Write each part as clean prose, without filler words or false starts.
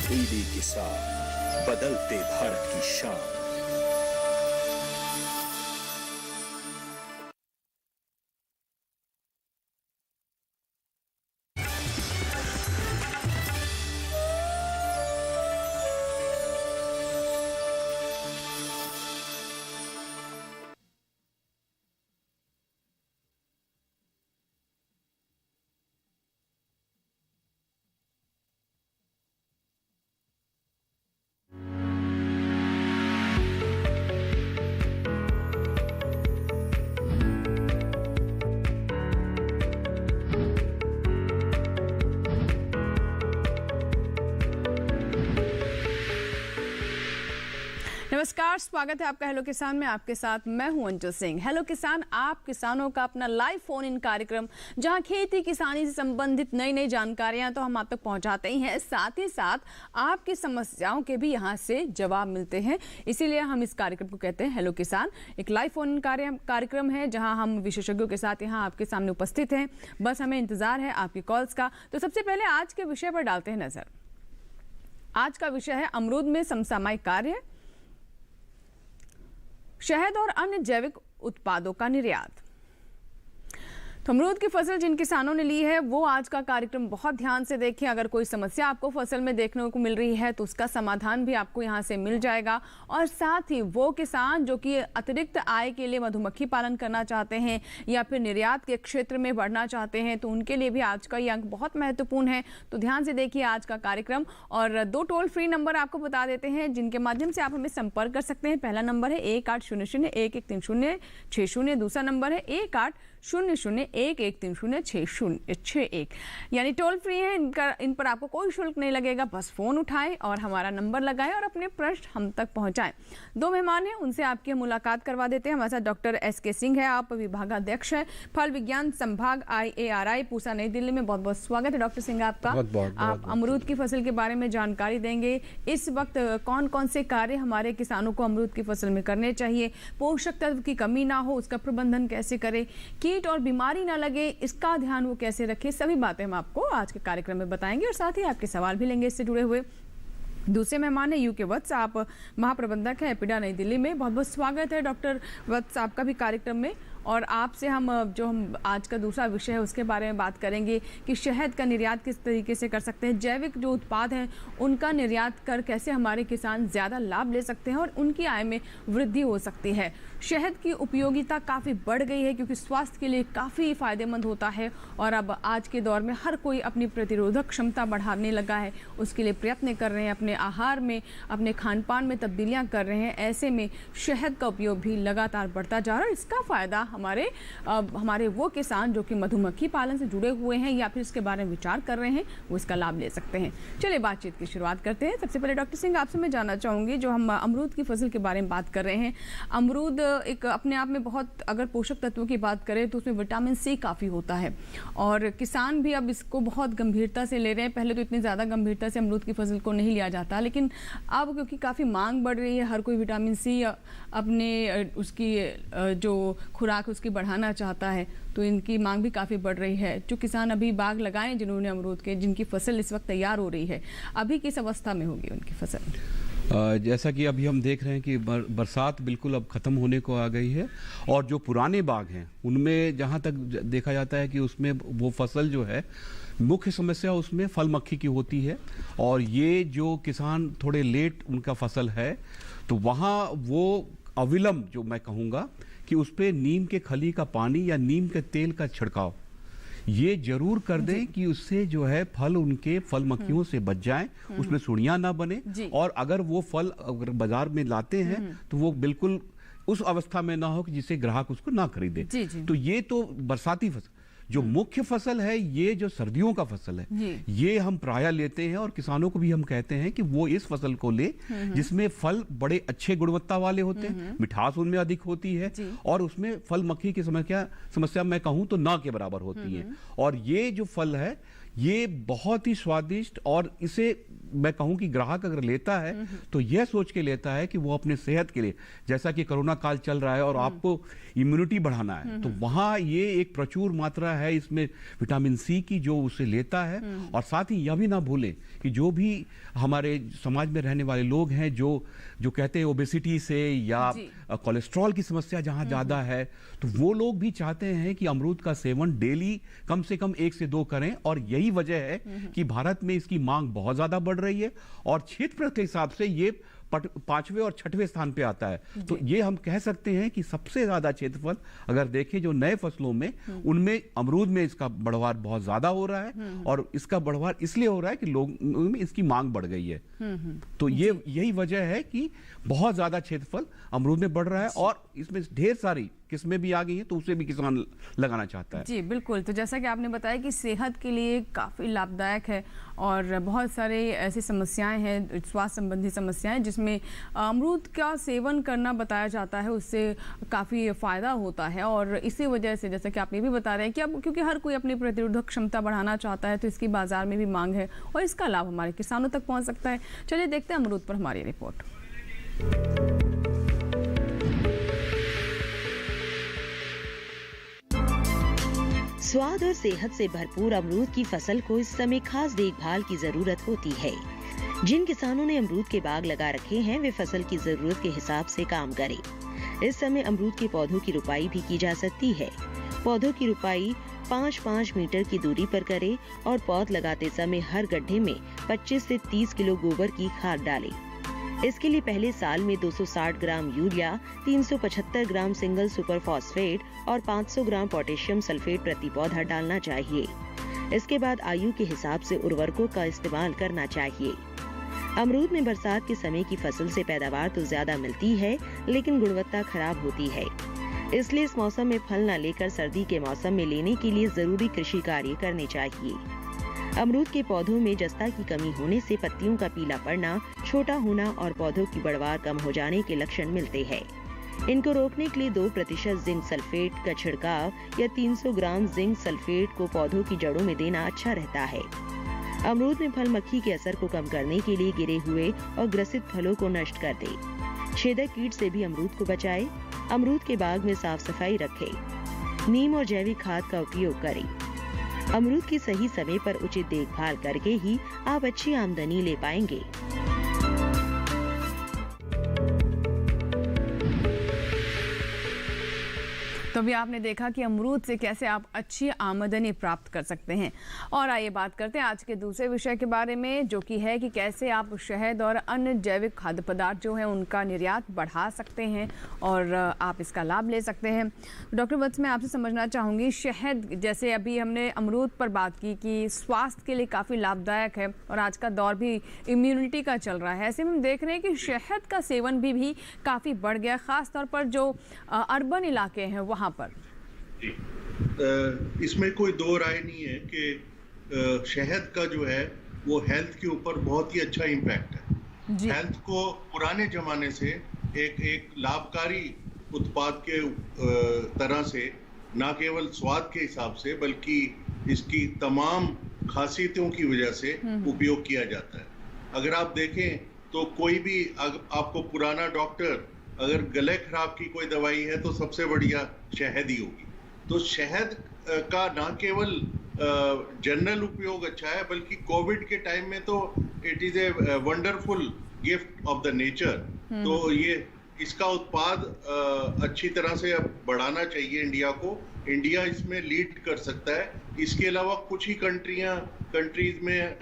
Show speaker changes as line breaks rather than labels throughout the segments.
DD किसान, बदलते भारत की शान।
नमस्कार, स्वागत है आपका हेलो किसान में। आपके साथ मैं हूं अंजू सिंह। हेलो किसान, आप किसानों का अपना लाइव फोन इन कार्यक्रम, जहां खेती किसानी से संबंधित नई नई जानकारियां तो हम आप तक पहुंचाते ही हैं, साथ ही साथ आपकी समस्याओं के भी यहां से जवाब मिलते हैं। इसीलिए हम इस कार्यक्रम को कहते हैं हेलो किसान। एक लाइव फोन इन कार्यक्रम है जहाँ हम विशेषज्ञों के साथ यहाँ आपके सामने उपस्थित हैं। बस हमें इंतजार है आपकी कॉल्स का। तो सबसे पहले आज के विषय पर डालते हैं नजर। आज का विषय है अमरूद में समसामयिक कार्य, शहद और अन्य जैविक उत्पादों का निर्यात। तो अमरूद की फसल जिन किसानों ने ली है वो आज का कार्यक्रम बहुत ध्यान से देखें। अगर कोई समस्या आपको फसल में देखने को मिल रही है तो उसका समाधान भी आपको यहाँ से मिल जाएगा। और साथ ही वो किसान जो कि अतिरिक्त आय के लिए मधुमक्खी पालन करना चाहते हैं या फिर निर्यात के क्षेत्र में बढ़ना चाहते हैं तो उनके लिए भी आज का ये अंक बहुत महत्वपूर्ण है। तो ध्यान से देखिए आज का कार्यक्रम। और 2 टोल फ्री नंबर आपको बता देते हैं जिनके माध्यम से आप हमें संपर्क कर सकते हैं। पहला नंबर है 1800-1130-60। दूसरा नंबर है 1800-1130-6061, यानी टोल फ्री है। इन पर आपको कोई शुल्क नहीं लगेगा। बस फोन उठाएं और हमारा नंबर लगाएं और अपने प्रश्न हम तक पहुंचाएं। 2 मेहमान हैं, उनसे आपकी मुलाकात करवा देते हैं। हमारे साथ डॉक्टर एस.के. सिंह है, आप विभागाध्यक्ष हैं फल विज्ञान संभाग IARI पूसा नई दिल्ली में। बहुत बहुत स्वागत है डॉक्टर सिंह आपका। आप अमरूद की फसल के बारे में जानकारी देंगे। इस वक्त कौन कौन से कार्य हमारे किसानों को अमरूद की फसल में करने चाहिए, पोषक तत्व की कमी ना हो उसका प्रबंधन कैसे करें, कीट और बीमारी ना लगे इसका ध्यान वो कैसे रखें, सभी बातें हम आपको आज के कार्यक्रम में बताएंगे। और साथ ही आपके सवाल भी लेंगे इससे जुड़े हुए। दूसरे मेहमान है UK वत्स, आप महाप्रबंधक हैं एपिडा नई दिल्ली में। बहुत बहुत स्वागत है डॉक्टर वत्स आपका भी कार्यक्रम में। और आपसे हम आज का दूसरा विषय है उसके बारे में बात करेंगे कि शहद का निर्यात किस तरीके से कर सकते हैं, जैविक जो उत्पाद हैं उनका निर्यात कर कैसे हमारे किसान ज़्यादा लाभ ले सकते हैं और उनकी आय में वृद्धि हो सकती है। शहद की उपयोगिता काफ़ी बढ़ गई है क्योंकि स्वास्थ्य के लिए काफ़ी फ़ायदेमंद होता है और अब आज के दौर में हर कोई अपनी प्रतिरोधक क्षमता बढ़ाने लगा है, उसके लिए प्रयत्न कर रहे हैं, अपने आहार में अपने खान पान में तब्दीलियाँ कर रहे हैं। ऐसे में शहद का उपयोग भी लगातार बढ़ता जा रहा है। इसका फ़ायदा हमारे वो किसान जो कि मधुमक्खी पालन से जुड़े हुए हैं या फिर इसके बारे में विचार कर रहे हैं वो इसका लाभ ले सकते हैं। चलिए बातचीत की शुरुआत करते हैं। सबसे पहले डॉक्टर सिंह आपसे मैं जानना चाहूँगी, जो हम अमरूद की फसल के बारे में बात कर रहे हैं, अमरूद एक अपने आप में बहुत, अगर पोषक तत्वों की बात करें तो उसमें विटामिन C काफ़ी होता है और किसान भी अब इसको बहुत गंभीरता से ले रहे हैं। पहले तो इतनी ज़्यादा गंभीरता से अमरूद की फसल को नहीं लिया जाता, लेकिन अब क्योंकि काफ़ी मांग बढ़ रही है, हर कोई विटामिन C अपने उसकी जो खुराक उसकी बढ़ाना चाहता है तो इनकी मांग भी काफ़ी बढ़ रही है। जो किसान अभी बाग लगाए जिन्होंने अमरूद के, जिनकी फसल इस वक्त तैयार हो रही है, अभी किस अवस्था में होगी उनकी फसल?
जैसा कि अभी हम देख रहे हैं कि बरसात बिल्कुल अब ख़त्म होने को आ गई है और जो पुराने बाग हैं उनमें जहाँ तक देखा जाता है कि उसमें वो फसल जो है मुख्य समस्या उसमें फल मक्खी की होती है। और ये जो किसान थोड़े लेट उनका फसल है तो वहाँ वो अविलंब, जो मैं कहूँगा कि उस पर नीम के खली का पानी या नीम के तेल का छिड़काव ये जरूर कर दें कि उससे जो है फल उनके फल मक्खियों से बच जाएं, उसमें सुड़ियां ना बने। और अगर वो फल अगर बाजार में लाते हैं तो वो बिल्कुल उस अवस्था में ना हो कि जिससे ग्राहक उसको ना खरीदे। तो ये तो बरसाती फसल। जो मुख्य फसल है ये जो सर्दियों का फसल है ये हम प्रायः लेते हैं और किसानों को भी हम कहते हैं कि वो इस फसल को ले जिसमें फल बड़े अच्छे गुणवत्ता वाले होते हैं, मिठास उनमें अधिक होती है और उसमें फल मक्खी की समस्या मैं कहूँ तो ना के बराबर होती है। और ये जो फल है ये बहुत ही स्वादिष्ट और इसे मैं कहूं कि ग्राहक अगर लेता है तो यह सोच के लेता है कि वो अपने सेहत के लिए, जैसा कि कोरोना काल चल रहा है और आपको इम्यूनिटी बढ़ाना है, तो वहां ये एक प्रचुर मात्रा है इसमें विटामिन सी की जो उसे लेता है। और साथ ही यह भी ना भूलें कि जो भी हमारे समाज में रहने वाले लोग हैं जो कहते हैं ओबेसिटी से या कोलेस्ट्रॉल की समस्या जहां ज्यादा है, तो वो लोग भी चाहते हैं कि अमरूद का सेवन डेली कम से कम 1 से 2 करें। और यही वजह है कि भारत में इसकी मांग बहुत ज्यादा बढ़ रही है और क्षेत्र के हिसाब से ये 5वें और 6वें स्थान पे आता है। तो ये हम कह सकते हैं कि सबसे ज्यादा क्षेत्रफल अगर देखें जो नए फसलों में, उनमें अमरूद में इसका बढ़वार बहुत ज्यादा हो रहा है। और इसका बढ़वार इसलिए हो रहा है कि लोगों में इसकी मांग बढ़ गई है। तो यही वजह है कि बहुत ज्यादा क्षेत्रफल अमरूद में बढ़ रहा है और इसमें ढेर सारी किस्में भी आ गई हैं, तो उसे भी किसान लगाना चाहता है।
जी बिल्कुल। तो जैसा कि आपने बताया कि सेहत के लिए काफ़ी लाभदायक है और बहुत सारे ऐसी समस्याएं हैं, स्वास्थ्य संबंधी समस्याएं, जिसमें अमरूद का सेवन करना बताया जाता है, उससे काफ़ी फ़ायदा होता है। और इसी वजह से जैसा कि आप ये भी बता रहे हैं कि अब क्योंकि हर कोई अपनी प्रतिरोधक क्षमता बढ़ाना चाहता है, तो इसकी बाज़ार में भी मांग है और इसका लाभ हमारे किसानों तक पहुँच सकता है। चलिए देखते हैं अमरूद पर हमारी रिपोर्ट।
स्वाद और सेहत से भरपूर अमरूद की फसल को इस समय खास देखभाल की जरूरत होती है। जिन किसानों ने अमरूद के बाग लगा रखे हैं, वे फसल की जरूरत के हिसाब से काम करें। इस समय अमरूद के पौधों की रुपाई भी की जा सकती है। पौधों की रुपाई 5-5 मीटर की दूरी पर करें और पौध लगाते समय हर गड्ढे में 25 से 30 किलो गोबर की खाद डालें। इसके लिए पहले साल में 260 ग्राम यूरिया, 375 ग्राम सिंगल सुपर फॉस्फेट और 500 ग्राम पोटेशियम सल्फेट प्रति पौधा डालना चाहिए। इसके बाद आयु के हिसाब से उर्वरकों का इस्तेमाल करना चाहिए। अमरूद में बरसात के समय की फसल से पैदावार तो ज्यादा मिलती है, लेकिन गुणवत्ता खराब होती है। इसलिए इस मौसम में फल न लेकर सर्दी के मौसम में लेने के लिए जरूरी कृषि कार्य करने चाहिए। अमरूद के पौधों में जस्ता की कमी होने से पत्तियों का पीला पड़ना, छोटा होना और पौधों की बढ़वार कम हो जाने के लक्षण मिलते हैं। इनको रोकने के लिए 2% जिंक सल्फेट का छिड़काव या 300 ग्राम जिंक सल्फेट को पौधों की जड़ों में देना अच्छा रहता है। अमरूद में फल मक्खी के असर को कम करने के लिए गिरे हुए और ग्रसित फलों को नष्ट कर दे। छेदक कीट से भी अमरूद को बचाए। अमरूद के बाग में साफ सफाई रखें। नीम और जैविक खाद का उपयोग करें। अमरूद की सही समय पर उचित देखभाल करके ही आप अच्छी आमदनी ले पाएंगे।
तो अभी आपने देखा कि अमरूद से कैसे आप अच्छी आमदनी प्राप्त कर सकते हैं। और आइए बात करते हैं आज के दूसरे विषय के बारे में, जो कि है कि कैसे आप शहद और अन्य जैविक खाद्य पदार्थ जो हैं उनका निर्यात बढ़ा सकते हैं और आप इसका लाभ ले सकते हैं। डॉक्टर वत्स, मैं आपसे समझना चाहूँगी, शहद, जैसे अभी हमने अमरूद पर बात की कि स्वास्थ्य के लिए काफ़ी लाभदायक है और आज का दौर भी इम्यूनिटी का चल रहा है, ऐसे में हम देख रहे हैं कि शहद का सेवन भी काफ़ी बढ़ गया, ख़ास तौर पर जो अर्बन इलाके हैं वहाँ पर।
जी, इसमें कोई दो राय नहीं है कि शहद का जो है वो हेल्थ के ऊपर बहुत ही अच्छा इम्पैक्ट है। हेल्थ को पुराने जमाने से एक लाभकारी उत्पाद के तरह से, ना केवल स्वाद के हिसाब से बल्कि इसकी तमाम खासियतों की वजह से उपयोग किया जाता है। अगर आप देखें तो कोई भी आपको पुराना डॉक्टर अगर गले खराब की कोई दवाई है तो सबसे बढ़िया शहद ही होगी। तो शहद का ना केवल जनरल उपयोग अच्छा है, बल्कि कोविड के टाइम में तो it is a wonderful gift of the nature. तो ये इसका उत्पाद अच्छी तरह से अब बढ़ाना चाहिए इंडिया को। इंडिया इसमें लीड कर सकता है। इसके अलावा कुछ ही कंट्रीज में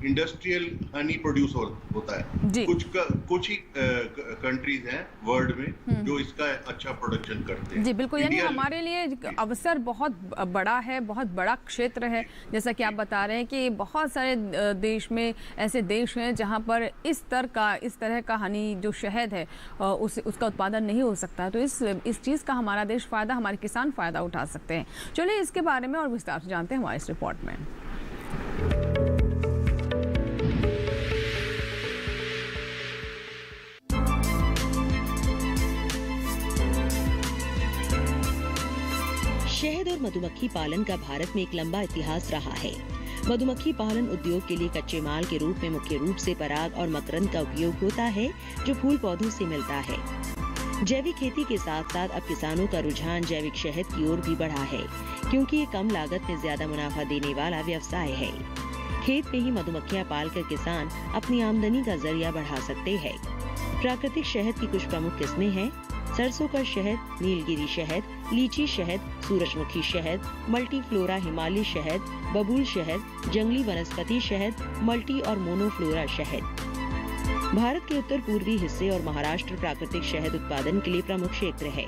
इंडस्ट्रियल हनी प्रोड्यूस होता है। कुछ ही कंट्रीज हैं वर्ल्ड में जो इसका अच्छा प्रोडक्शन करते हैं।
जी बिल्कुल, यानी हमारे लिए अवसर बहुत बड़ा है, बहुत बड़ा क्षेत्र है। जैसा कि आप बता रहे हैं कि बहुत सारे देश में ऐसे देश हैं जहां पर इस तरह का हनी जो शहद है उसका उत्पादन नहीं हो सकता। तो इस चीज़ का हमारा देश फ़ायदा, हमारे किसान फ़ायदा उठा सकते हैं। चलिए इसके बारे में और विस्तार से जानते हैं हमारे इस रिपोर्ट में।
शहद और मधुमक्खी पालन का भारत में एक लंबा इतिहास रहा है। मधुमक्खी पालन उद्योग के लिए कच्चे माल के रूप में मुख्य रूप से पराग और मकरंद का उपयोग होता है, जो फूल पौधों से मिलता है। जैविक खेती के साथ साथ अब किसानों का रुझान जैविक शहद की ओर भी बढ़ा है, क्योंकि ये कम लागत में ज्यादा मुनाफा देने वाला व्यवसाय है। खेत में ही मधुमक्खियां पालकर किसान अपनी आमदनी का जरिया बढ़ा सकते हैं। प्राकृतिक शहद की कुछ प्रमुख किस्में हैं: सरसों का शहद, नीलगिरी शहद, लीची शहद, सूरजमुखी शहद, मल्टीफ्लोरा हिमालय शहद, बबूल शहद, जंगली वनस्पति शहद, मल्टी और मोनोफ्लोरा शहद। भारत के उत्तर पूर्वी हिस्से और महाराष्ट्र प्राकृतिक शहद उत्पादन के लिए प्रमुख क्षेत्र है।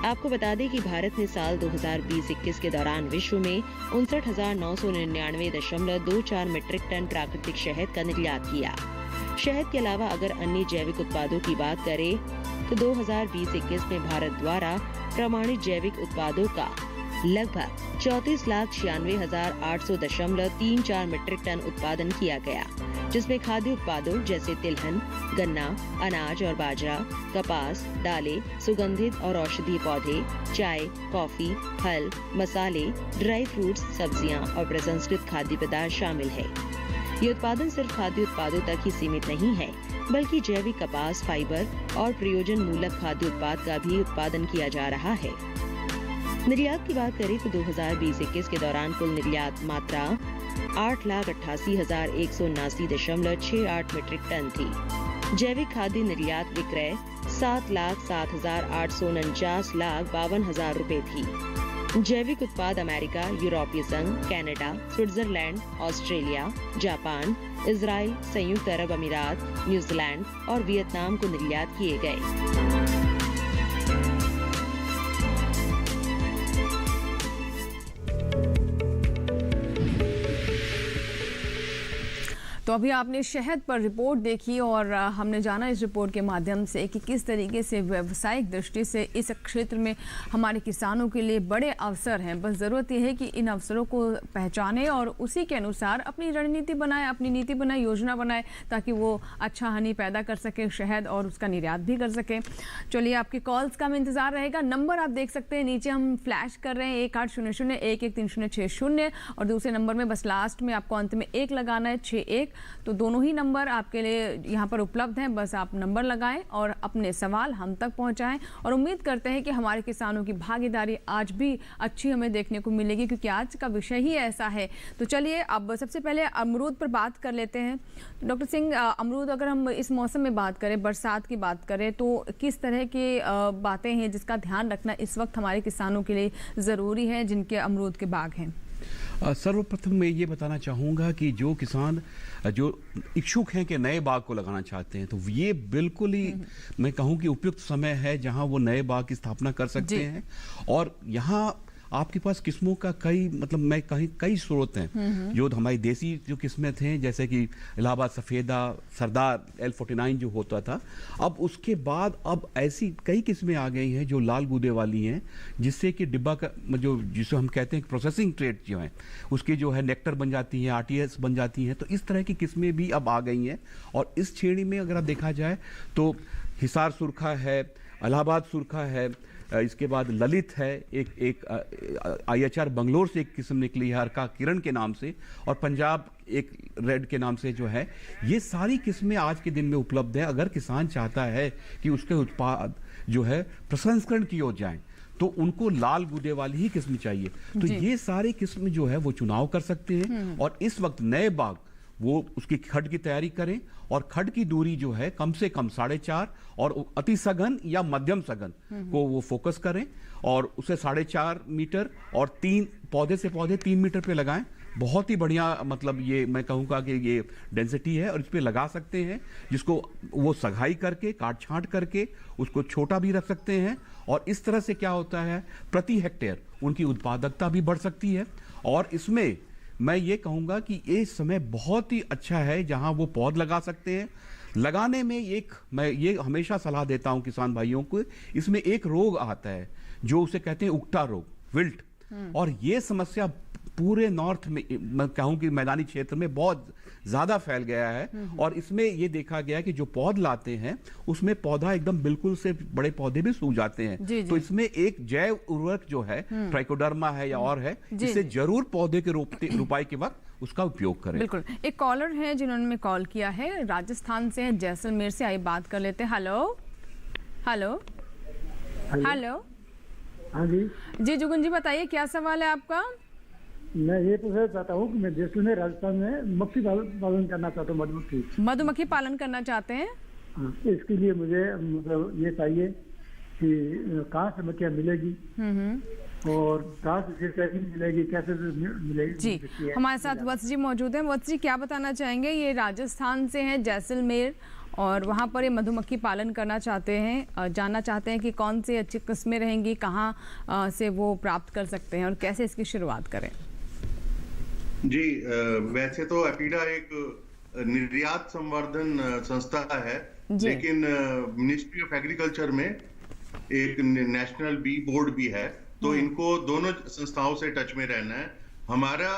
आपको बता दें कि भारत ने साल 2020-21 के दौरान विश्व में 59,999.24 मीट्रिक टन प्राकृतिक शहद का निर्यात किया। शहद के अलावा अगर अन्य जैविक उत्पादों की बात करें तो 2020-21 में भारत द्वारा प्रमाणित जैविक उत्पादों का लगभग 34,96,800.34 मीट्रिक टन उत्पादन किया गया, जिसमें खाद्य उत्पादों जैसे तिलहन, गन्ना, अनाज और बाजरा, कपास, दालें, सुगंधित और औषधीय पौधे, चाय, कॉफी, फल, मसाले, ड्राई फ्रूट्स, सब्जियां और प्रसंस्कृत खाद्य पदार्थ शामिल है। ये उत्पादन सिर्फ खाद्य उत्पादों तक ही सीमित नहीं है, बल्कि जैविक कपास, फाइबर और प्रयोजन मूलक खाद्य उत्पाद का भी उत्पादन किया जा रहा है। निर्यात की बात करें तो 2020-21 के दौरान कुल निर्यात मात्रा 8,88,179.68 मीट्रिक टन थी। जैविक खाद्य निर्यात विक्रय 7,07,849,52,000 रुपए थी। जैविक उत्पाद अमेरिका, यूरोपीय संघ, Canada, Switzerland, Australia, Japan, Israel, संयुक्त अरब अमीरात, न्यूजीलैंड और वियतनाम को निर्यात किए गए।
तो अभी आपने शहद पर रिपोर्ट देखी और हमने जाना इस रिपोर्ट के माध्यम से कि किस तरीके से व्यावसायिक दृष्टि से इस क्षेत्र में हमारे किसानों के लिए बड़े अवसर हैं। बस ज़रूरत यह है कि इन अवसरों को पहचाने और उसी के अनुसार अपनी रणनीति बनाए, अपनी नीति बनाए, योजना बनाए, ताकि वो अच्छा हनी पैदा कर सके शहद और उसका निर्यात भी कर सके। चलिए, आपके कॉल्स का हमें इंतज़ार रहेगा। नंबर आप देख सकते हैं नीचे हम फ्लैश कर रहे हैं 1800-113060 और दूसरे नंबर में बस लास्ट में आपको अंत में 1 लगाना है 61। तो दोनों ही नंबर आपके लिए यहाँ पर उपलब्ध हैं। बस आप नंबर लगाएं और अपने सवाल हम तक पहुँचाएं और उम्मीद करते हैं कि हमारे किसानों की भागीदारी आज भी अच्छी हमें देखने को मिलेगी, क्योंकि आज का विषय ही ऐसा है। तो चलिए, अब सबसे पहले अमरूद पर बात कर लेते हैं। डॉक्टर सिंह, अमरूद अगर हम इस मौसम में बात करें, बरसात की बात करें, तो किस तरह की बातें हैं जिसका ध्यान रखना इस वक्त हमारे किसानों के लिए ज़रूरी है जिनके अमरूद के बाग हैं?
सर्वप्रथम मैं ये बताना चाहूँगा कि जो किसान जो इच्छुक हैं कि नए बाग को लगाना चाहते हैं, तो ये बिल्कुल ही मैं कहूँ कि उपयुक्त समय है जहाँ वो नए बाग की स्थापना कर सकते हैं। और यहाँ आपके पास किस्मों का कई स्रोत हैं। जो हमारी देसी जो किस्में थे, जैसे कि इलाहाबाद सफ़ेदा, सरदार L49 जो होता था, अब उसके बाद अब ऐसी कई किस्में आ गई हैं जो लाल गूदे वाली हैं, जिससे कि डिब्बा का जो जिसे हम कहते हैं प्रोसेसिंग ट्रेड जो है उसकी जो है नेक्टर बन जाती है, RTS बन जाती हैं। तो इस तरह की किस्में भी अब आ गई हैं। और इस श्रेणी में अगर आप देखा जाए तो हिसार सुरखा है, इलाहाबाद सुरखा है, इसके बाद ललित है, एक IHR बंगलोर से एक किस्म निकली है हरका किरण के नाम से, और पंजाब एक रेड के नाम से जो है। ये सारी किस्में आज के दिन में उपलब्ध है। अगर किसान चाहता है कि उसके उत्पाद जो है प्रसंस्करण की ओर जाएं, तो उनको लाल गूदे वाली ही किस्म चाहिए। तो ये सारी किस्म जो है वो चुनाव कर सकते हैं। और इस वक्त नए बाग वो उसकी खड की तैयारी करें, और खड की दूरी जो है कम से कम 4.5 और अति सघन या मध्यम सघन को वो फोकस करें, और उसे 4.5 मीटर और 3 पौधे से पौधे 3 मीटर पे लगाएं। बहुत ही बढ़िया, मतलब ये मैं कहूँगा कि ये डेंसिटी है और इस पे लगा सकते हैं, जिसको वो सगाई करके काट छांट करके उसको छोटा भी रख सकते हैं। और इस तरह से क्या होता है, प्रति हेक्टेयर उनकी उत्पादकता भी बढ़ सकती है। और इसमें मैं ये कहूँगा कि ये समय बहुत ही अच्छा है जहाँ वो पौध लगा सकते हैं। लगाने में मैं ये हमेशा सलाह देता हूँ किसान भाइयों को, इसमें एक रोग आता है जो उसे कहते हैं उकटा रोग, विल्ट। और ये समस्या पूरे नॉर्थ में, मैं कहूँ कि मैदानी क्षेत्र में बहुत ज़्यादा फैल गया है। और इसमें ये देखा गया कि जो पौध लाते हैं उसमें पौधा एकदम बिल्कुल से बड़े पौधे भी सूख जाते हैं। तो इसमें एक जैव उर्वरक जो है, ट्राइकोडर्मा है या और है, जिसे जरूर पौधे के रोपाई के वक्त उसका उपयोग करें।
बिल्कुल। एक कॉलर है जिन्होंने कॉल किया है, राजस्थान से, जैसलमेर से। आइए बात कर लेते हैं। Hello hello hello.
हाँ जी
जी जुगन जी, बताइए क्या सवाल है आपका?
मैं ये पूछना चाहता हूँ कि मैं जैसलमेर राजस्थान में मक्खी पालन करना चाहता हूँ,
मधुमक्खी पालन करना चाहते हैं।
हाँ, इसके लिए मुझे मतलब ये चाहिए कि कहाँ से मक्खियाँ मिलेगी और कहाँ से ट्रेनिंग मिलेगी, कैसे मिलेगी?
जी, हमारे साथ वत्स जी मौजूद हैं। वत्स जी, क्या बताना चाहेंगे? ये राजस्थान से हैं, जैसलमेर, और वहाँ पर ये मधुमक्खी पालन करना चाहते हैं, जानना चाहते हैं कि कौन सी अच्छी किस्में रहेंगी, कहाँ से वो प्राप्त कर सकते हैं और कैसे इसकी शुरुआत करें।
जी, वैसे तो एपीडा एक निर्यात संवर्धन संस्था है, लेकिन मिनिस्ट्री ऑफ एग्रीकल्चर में एक नेशनल बी बोर्ड भी है, तो इनको दोनों संस्थाओं से टच में रहना है। हमारा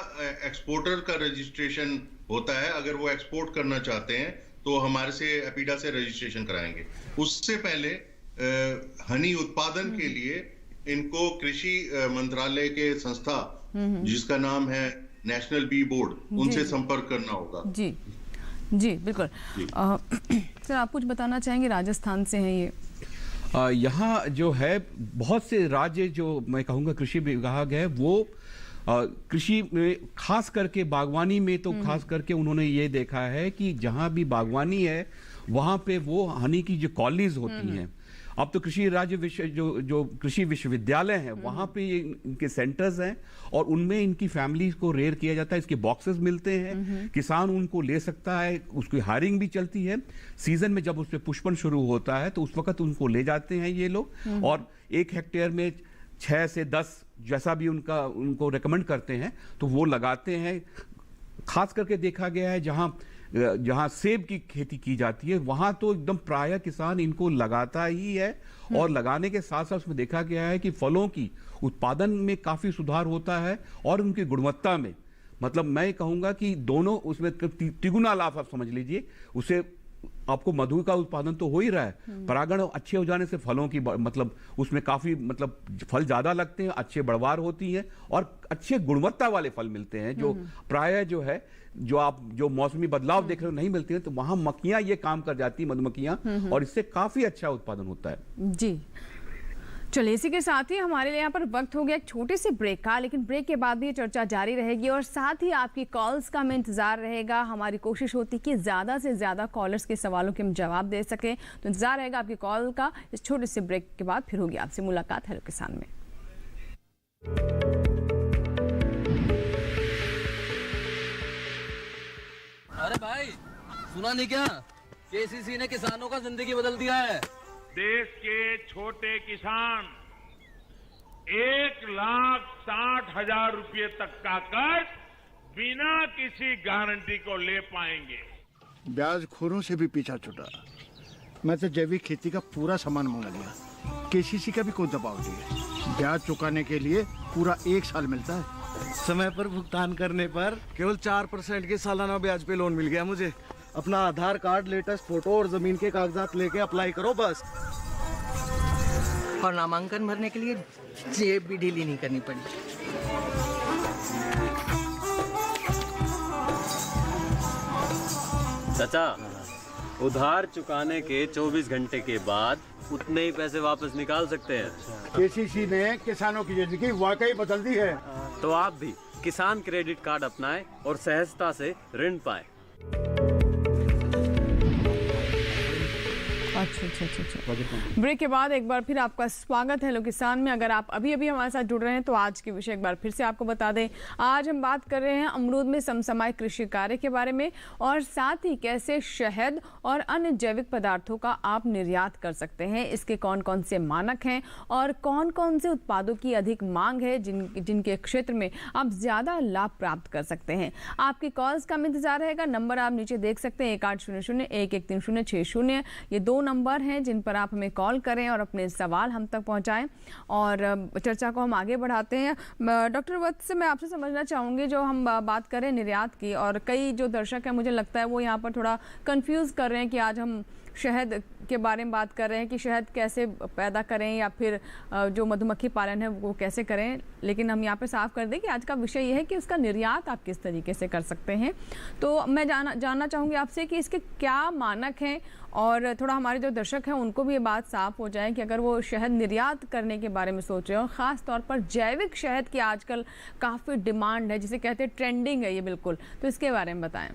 एक्सपोर्टर का रजिस्ट्रेशन होता है, अगर वो एक्सपोर्ट करना चाहते हैं तो हमारे से एपीडा से रजिस्ट्रेशन कराएंगे। उससे पहले हनी उत्पादन के लिए इनको कृषि मंत्रालय के संस्था जिसका नाम है नेशनल बी बोर्ड, उनसे संपर्क करना होगा।
जी जी बिल्कुल। सर, आप कुछ बताना चाहेंगे? राजस्थान से हैं ये।
यहाँ जो है बहुत से राज्य, जो मैं कहूँगा कृषि विभाग है, वो कृषि में खास करके बागवानी में तो खास करके उन्होंने ये देखा है कि जहाँ भी बागवानी है वहाँ पे वो हनी की जो कॉलोनीज होती हैं, अब तो कृषि राज्य जो कृषि विश्वविद्यालय हैं वहाँ पे ये इनके सेंटर्स हैं और उनमें इनकी फैमिलीज को रेयर किया जाता है। इसके बॉक्सेस मिलते हैं, किसान उनको ले सकता है, उसकी हायरिंग भी चलती है। सीजन में जब उस पर पुष्पन शुरू होता है तो उस वक्त उनको ले जाते हैं ये लोग, और 1 हेक्टेयर में 6 से 10 जैसा भी उनको रेकमेंड करते हैं तो वो लगाते हैं। खास करके देखा गया है जहां सेब की खेती की जाती है वहां तो एकदम प्रायः किसान इनको लगाता ही है, और लगाने के साथ साथ उसमें देखा गया है कि फलों की उत्पादन में काफी सुधार होता है और उनकी गुणवत्ता में, मतलब मैं कहूंगा कि दोनों उसमें तिगुना लाभ आप समझ लीजिए। उसे आपको मधु का उत्पादन तो हो ही रहा है, परागण अच्छे हो जाने से फलों की मतलब उसमें काफी मतलब फल ज्यादा लगते हैं, अच्छे बढ़वार होती है और अच्छे गुणवत्ता वाले फल मिलते हैं, जो प्रायः जो है जो मौसमी बदलाव देख रहे हो नहीं मिलते हैं, तो वहां मक्खियां ये काम कर जाती हैं, मधुमक्खियां, और इससे काफी अच्छा उत्पादन होता है।
जी चलिए, इसी के साथ ही हमारे लिए यहाँ पर वक्त हो गया एक छोटे से ब्रेक का, लेकिन ब्रेक के बाद भी ये चर्चा जारी रहेगी और साथ ही आपकी कॉल्स का हमें इंतजार रहेगा। हमारी कोशिश होती है कि ज़्यादा से ज़्यादा कॉलर्स के सवालों के हम जवाब दे सकें, तो इंतजार रहेगा आपकी कॉल का। इस छोटे से ब्रेक के बाद फिर होगी आपसे मुलाकात हेलो किसान में।
अरे भाई, सुना नहीं क्या? केसीसी ने किसानों का जिंदगी बदल दिया है।
देश के छोटे किसान 1,60,000 रुपए तक का कर्ज बिना किसी गारंटी को ले पाएंगे।
ब्याज खोरों से भी पीछा छुटा। मैं तो जैविक खेती का पूरा सामान मंगा लिया, केसीसी का भी कोई दबाव नहीं है। ब्याज चुकाने के लिए पूरा 1 साल मिलता है।
समय पर भुगतान करने पर केवल 4% के सालाना ब्याज पे लोन मिल गया मुझे। अपना आधार कार्ड, लेटेस्ट फोटो और जमीन के कागजात लेके अप्लाई करो बस।
और नामांकन भरने के लिए जेब भी ढीली नहीं करनी पड़ी।
चाचा, उधार चुकाने के 24 घंटे के बाद उतने ही पैसे वापस निकाल सकते हैं।
केसीसी ने किसानों की जिंदगी वाकई बदल दी है।
तो आप भी किसान क्रेडिट कार्ड अपनाएं और सहजता से ऋण पाएं।
अच्छा। ब्रेक के बाद एक बार फिर आपका स्वागत है हेलो किसान में। अगर आप अभी हमारे साथ जुड़ रहे हैं तो आज के विषय एक बार फिर से आपको बता दें। आज हम बात कर रहे हैं अमरूद में समसामयिक कृषि कार्य के बारे में, और साथ ही कैसे शहद और अन्य जैविक पदार्थों का आप निर्यात कर सकते हैं, इसके कौन कौन से मानक हैं और कौन कौन से उत्पादों की अधिक मांग है जिनके क्षेत्र में आप ज़्यादा लाभ प्राप्त कर सकते हैं। आपकी कॉल्स का इंतजार रहेगा। नंबर आप नीचे देख सकते हैं 1800 113060, ये 2 नंबर हैं जिन पर आप हमें कॉल करें और अपने सवाल हम तक पहुंचाएं और चर्चा को हम आगे बढ़ाते हैं। डॉक्टर वत्स, मैं आपसे समझना चाहूँगी, जो हम बात करें निर्यात की, और कई जो दर्शक हैं मुझे लगता है वो यहाँ पर थोड़ा कंफ्यूज कर रहे हैं कि आज हम शहद के बारे में बात कर रहे हैं कि शहद कैसे पैदा करें या फिर जो मधुमक्खी पालन है वो कैसे करें, लेकिन हम यहाँ पे साफ कर दें कि आज का विषय ये है कि उसका निर्यात आप किस तरीके से कर सकते हैं। तो मैं जानना चाहूँगी आपसे कि इसके क्या मानक हैं और थोड़ा हमारे जो दर्शक हैं उनको भी ये बात साफ हो जाए कि अगर वो शहद निर्यात करने के बारे में सोच रहे हो, ख़ास तौर पर जैविक शहद की आजकल काफ़ी डिमांड है, जिसे कहते हैं ट्रेंडिंग है ये बिल्कुल, तो इसके बारे में बताएं।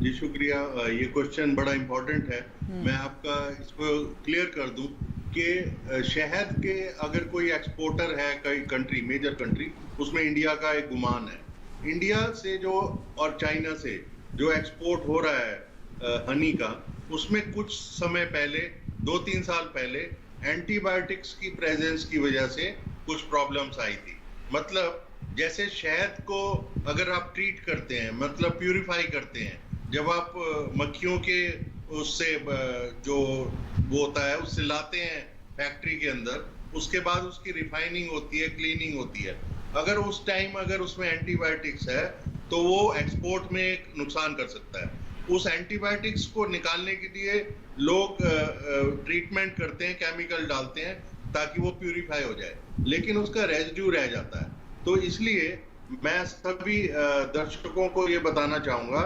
जी शुक्रिया, ये क्वेश्चन बड़ा इम्पोर्टेंट है। मैं आपका इसको क्लियर कर दूं कि शहद के अगर कोई एक्सपोर्टर है कई कंट्री, मेजर कंट्री, उसमें इंडिया का एक गुमान है। इंडिया से जो और चाइना से जो एक्सपोर्ट हो रहा है हनी का, उसमें कुछ समय पहले 2-3 साल पहले एंटीबायोटिक्स की प्रेजेंस की वजह से कुछ प्रॉब्लम्स आई थी। मतलब जैसे शहद को अगर आप ट्रीट करते हैं, मतलब प्यूरिफाई करते हैं, जब आप मक्खियों के उससे जो वो होता है उससे लाते हैं फैक्ट्री के अंदर, उसके बाद उसकी रिफाइनिंग होती है, क्लीनिंग होती है, अगर उस टाइम अगर उसमें एंटीबायोटिक्स है तो वो एक्सपोर्ट में एक नुकसान कर सकता है। उस एंटीबायोटिक्स को निकालने के लिए लोग ट्रीटमेंट करते हैं, केमिकल डालते हैं ताकि वो प्यूरिफाई हो जाए, लेकिन उसका रेजिड्यू रह जाता है। तो इसलिए मैं सभी दर्शकों को ये बताना चाहूंगा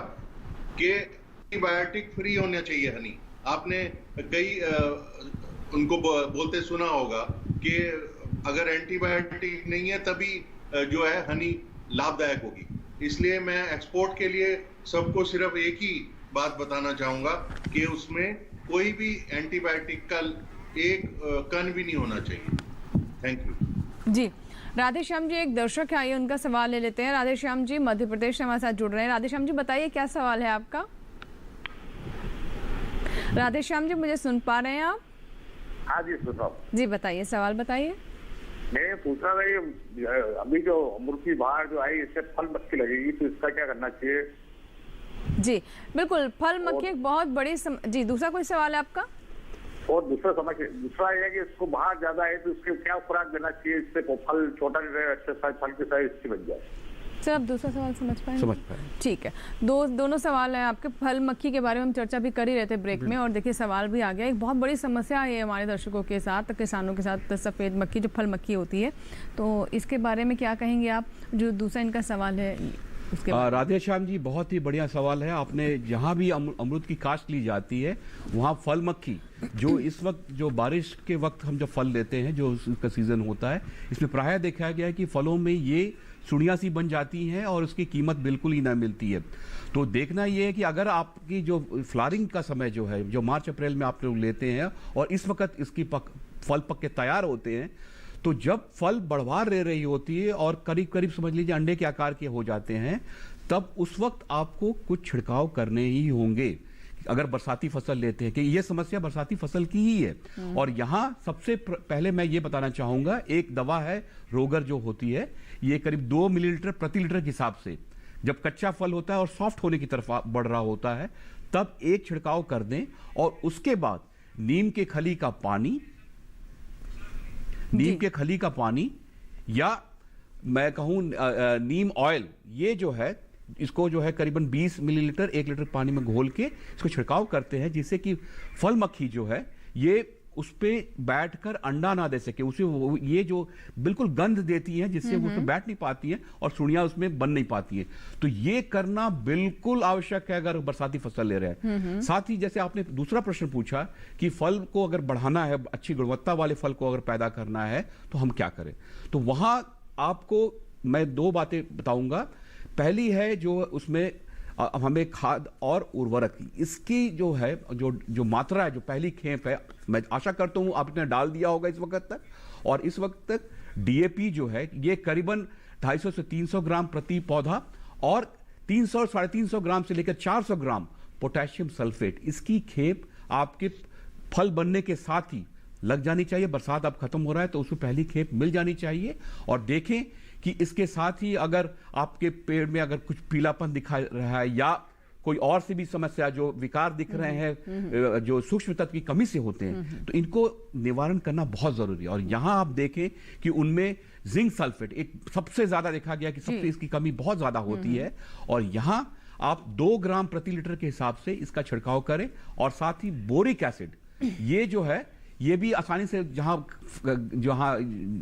कि एंटीबायोटिक फ्री होना चाहिए हनी। आपने कई उनको बोलते सुना होगा कि अगर एंटीबायोटिक नहीं है तभी जो है हनी लाभदायक होगी। इसलिए मैं एक्सपोर्ट के लिए सबको सिर्फ एक ही बात बताना चाहूंगा कि उसमें कोई भी एंटीबायोटिक का एक कण भी नहीं होना चाहिए। थैंक यू
जी। राधे श्याम जी एक दर्शक है, आइए उनका सवाल ले लेते हैं। राधे श्याम जी मध्य प्रदेश से हमारे साथ जुड़ रहे हैं। राधे श्याम जी बताइए क्या सवाल है आपका। राधे श्याम जी मुझे सुन पा रहे हैं आप?
हाँ जी सुन रहा हूँ।
जी बताइए, सवाल बताइए।
मैं पूछ रहा था ये अभी जो अमरूद की बहार जो आई, इससे फल मक्खी लगेगी तो इसका क्या करना चाहिए?
जी बिल्कुल, फल मक्खी एक बहुत बड़ी जी दूसरा कोई सवाल है आपका?
और दूसरा ये है कि इसको बाहर ज्यादा है तो उसके क्या खुराक देना चाहिए, इससे फल छोटा नहीं रहे, अच्छे साइज फल के साइज इसकी बन जाए।
सर आप दूसरा सवाल समझ पाए?
समझ पाए।
ठीक है, दोनों सवाल हैं आपके। फल मक्खी के बारे में हम चर्चा भी कर ही रहे थे ब्रेक में, और देखिए सवाल भी आ गया। एक बहुत बड़ी समस्या है हमारे दर्शकों के साथ, किसानों के साथ, सफ़ेद मक्खी जो फल मक्खी होती है, तो इसके बारे में क्या कहेंगे आप? जो दूसरा इनका सवाल है उसके
राधे श्याम जी बहुत ही बढ़िया सवाल है आपने। जहाँ भी अमरूद की काश्त ली जाती है वहाँ फल मक्खी जो इस वक्त जो बारिश के वक्त हम जब फल लेते हैं, जो उसका सीजन होता है, इसमें प्रायः देखा गया है कि फलों में ये सुड़ियाँ सी बन जाती हैं और उसकी कीमत बिल्कुल ही ना मिलती है। तो देखना ये है कि अगर आपकी जो फ्लावरिंग का समय जो है, जो मार्च अप्रैल में आप लोग लेते हैं और इस वक्त इसकी फल पक के तैयार होते हैं, तो जब फल बढ़वार ले रही होती है और करीब करीब समझ लीजिए अंडे के आकार के हो जाते हैं, तब उस वक्त आपको कुछ छिड़काव करने ही होंगे। अगर बरसाती फसल लेते हैं कि ये समस्या बरसाती फसल की ही है। और यहाँ सबसे पहले मैं ये बताना चाहूँगा, एक दवा है रोगर जो होती है, ये करीब 2 मिलीलीटर प्रति लीटर के हिसाब से जब कच्चा फल होता है और सॉफ्ट होने की तरफ बढ़ रहा होता है तब एक छिड़काव कर दें। और उसके बाद नीम के खली का पानी, नीम के खली का पानी या मैं कहूँ नीम ऑयल, ये जो है इसको जो है करीबन 20 मिलीलीटर 1 लीटर पानी में घोल के इसको छिड़काव करते हैं, जिससे कि फल मक्खी जो है ये उस पे बैठकर अंडा ना दे सके। उसे ये जो बिल्कुल गंध देती है जिससे वो उस पे बैठ नहीं पाती है और सुड़ियां उसमें बन नहीं पाती है। तो ये करना बिल्कुल आवश्यक है अगर बरसाती फसल ले रहे हैं। साथ ही जैसे आपने दूसरा प्रश्न पूछा कि फल को अगर बढ़ाना है, अच्छी गुणवत्ता वाले फल को अगर पैदा करना है तो हम क्या करें, तो वहां आपको मैं 2 बातें बताऊंगा। पहली है जो उसमें हमें खाद और उर्वरक की इसकी जो है जो मात्रा है, जो पहली खेप है, मैं आशा करता हूं आपने डाल दिया होगा इस वक्त तक। और इस वक्त तक डीएपी जो है ये करीबन 250 से 300 ग्राम प्रति पौधा और 300 और 350 ग्राम से लेकर 400 ग्राम पोटेशियम सल्फेट, इसकी खेप आपके फल बनने के साथ ही लग जानी चाहिए। बरसात अब खत्म हो रहा है तो उसमें पहली खेप मिल जानी चाहिए। और देखें कि इसके साथ ही अगर आपके पेड़ में अगर कुछ पीलापन दिखा रहा है या कोई और सी भी समस्या जो विकार दिख रहे हैं जो सूक्ष्म तत्व की कमी से होते हैं, तो इनको निवारण करना बहुत जरूरी है। और यहाँ आप देखें कि उनमें जिंक सल्फेट एक सबसे ज्यादा देखा गया कि सबसे इसकी कमी बहुत ज्यादा होती है, और यहाँ आप 2 ग्राम प्रति लीटर के हिसाब से इसका छिड़काव करें। और साथ ही बोरिक एसिड, ये जो है ये भी आसानी से जहां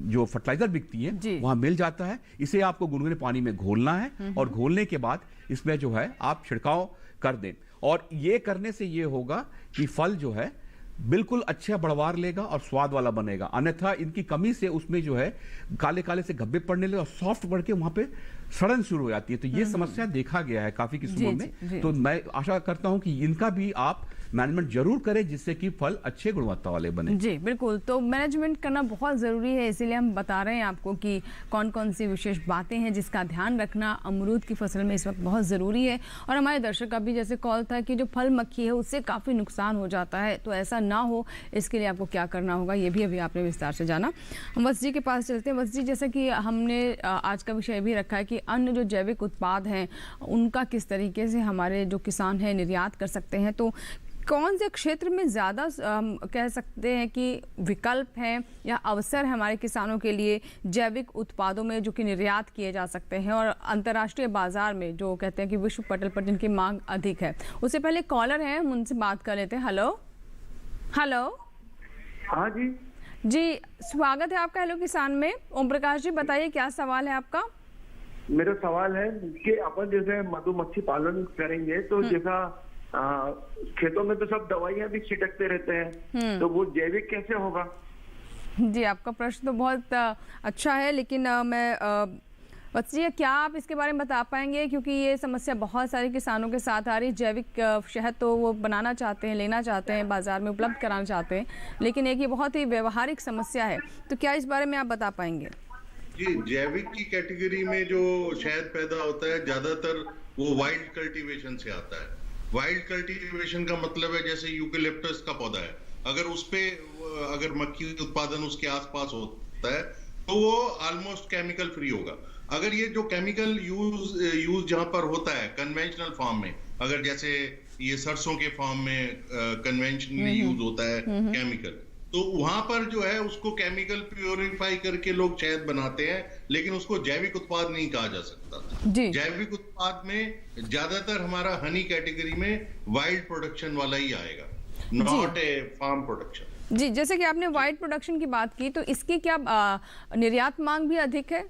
जो फर्टिलाइजर बिकती है वहां मिल जाता है। इसे आपको गुनगुने पानी में घोलना है और घोलने के बाद इसमें जो है आप छिड़काव कर दें। और ये करने से ये होगा कि फल जो है बिल्कुल अच्छा बढ़वार लेगा और स्वाद वाला बनेगा। अन्यथा इनकी कमी से उसमें जो है काले काले से धब्बे पड़ने लगे और सॉफ्ट पड़ के वहां पे सड़न शुरू हो जाती है। तो ये समस्या देखा गया है काफी किस्मों में। तो मैं आशा करता हूं कि इनका भी आप मैनेजमेंट जरूर करें जिससे कि फल अच्छे गुणवत्ता वाले बने।
जी बिल्कुल, तो मैनेजमेंट करना बहुत ज़रूरी है, इसीलिए हम बता रहे हैं आपको कि कौन कौन सी विशेष बातें हैं जिसका ध्यान रखना अमरूद की फसल में इस वक्त बहुत ज़रूरी है। और हमारे दर्शक का भी जैसे कॉल था कि जो फल मक्खी है उससे काफ़ी नुकसान हो जाता है, तो ऐसा ना हो इसके लिए आपको क्या करना होगा ये भी अभी आपने विस्तार से जाना। हम वत्स जी के पास चलते हैं। वत्स जी, जैसा कि हमने आज का विषय भी रखा है कि अन्य जो जैविक उत्पाद हैं उनका किस तरीके से हमारे जो किसान हैं निर्यात कर सकते हैं, तो कौन से क्षेत्र में ज़्यादा कह सकते हैं कि विकल्प हैं या अवसर है हमारे किसानों के लिए जैविक उत्पादों में जो कि निर्यात किए जा सकते हैं, और अंतर्राष्ट्रीय बाजार में जो कहते हैं कि विश्व पटल पर जिनकी मांग अधिक है। उससे पहले कॉलर हैं, हम उनसे बात कर लेते हैं। Hello hello.
हाँ जी
जी, स्वागत है आपका हेलो किसान में। ओम प्रकाश जी, बताइए क्या सवाल है आपका?
मेरा सवाल है कि अपन जैसे मधुमक्खी पालन करेंगे तो जैसा खेतों में तो सब दवाइयां भी छिड़कते रहते हैं, तो वो जैविक कैसे होगा?
जी, आपका प्रश्न तो बहुत अच्छा है, लेकिन मैं वत्स जी, क्या आप इसके बारे में बता पाएंगे, क्योंकि ये समस्या बहुत सारे किसानों के साथ आ रही। जैविक शहद तो वो बनाना चाहते हैं, लेना चाहते हैं, बाजार में उपलब्ध कराना चाहते हैं, लेकिन एक ये बहुत ही व्यवहारिक समस्या है, तो क्या इस बारे में आप बता पाएंगे?
जी, जैविक की कैटेगरी में जो शहद पैदा होता है ज्यादातर वो वाइल्ड कल्टीवेशन से आता है। वाइल्ड कल्टीवेशन का मतलब है जैसे यूकेलिप्टस का पौधा है, अगर उस पे अगर मक्खी उत्पादन उसके आसपास होता है तो वो ऑलमोस्ट केमिकल फ्री होगा। अगर ये जो केमिकल यूज जहां पर होता है कन्वेंशनल फार्म में, अगर जैसे ये सरसों के फार्म में कन्वेंशनली यूज होता है केमिकल, तो वहां पर जो है उसको केमिकल प्योरीफाई करके लोग शहद बनाते हैं, लेकिन उसको जैविक उत्पाद नहीं कहा जा सकता। जैविक उत्पाद में ज्यादातर हमारा हनी कैटेगरी में वाइल्ड प्रोडक्शन वाला ही आएगा, नॉट ए फार्म प्रोडक्शन।
जी, जैसे कि आपने वाइल्ड प्रोडक्शन की बात की, तो इसकी क्या निर्यात मांग भी अधिक है?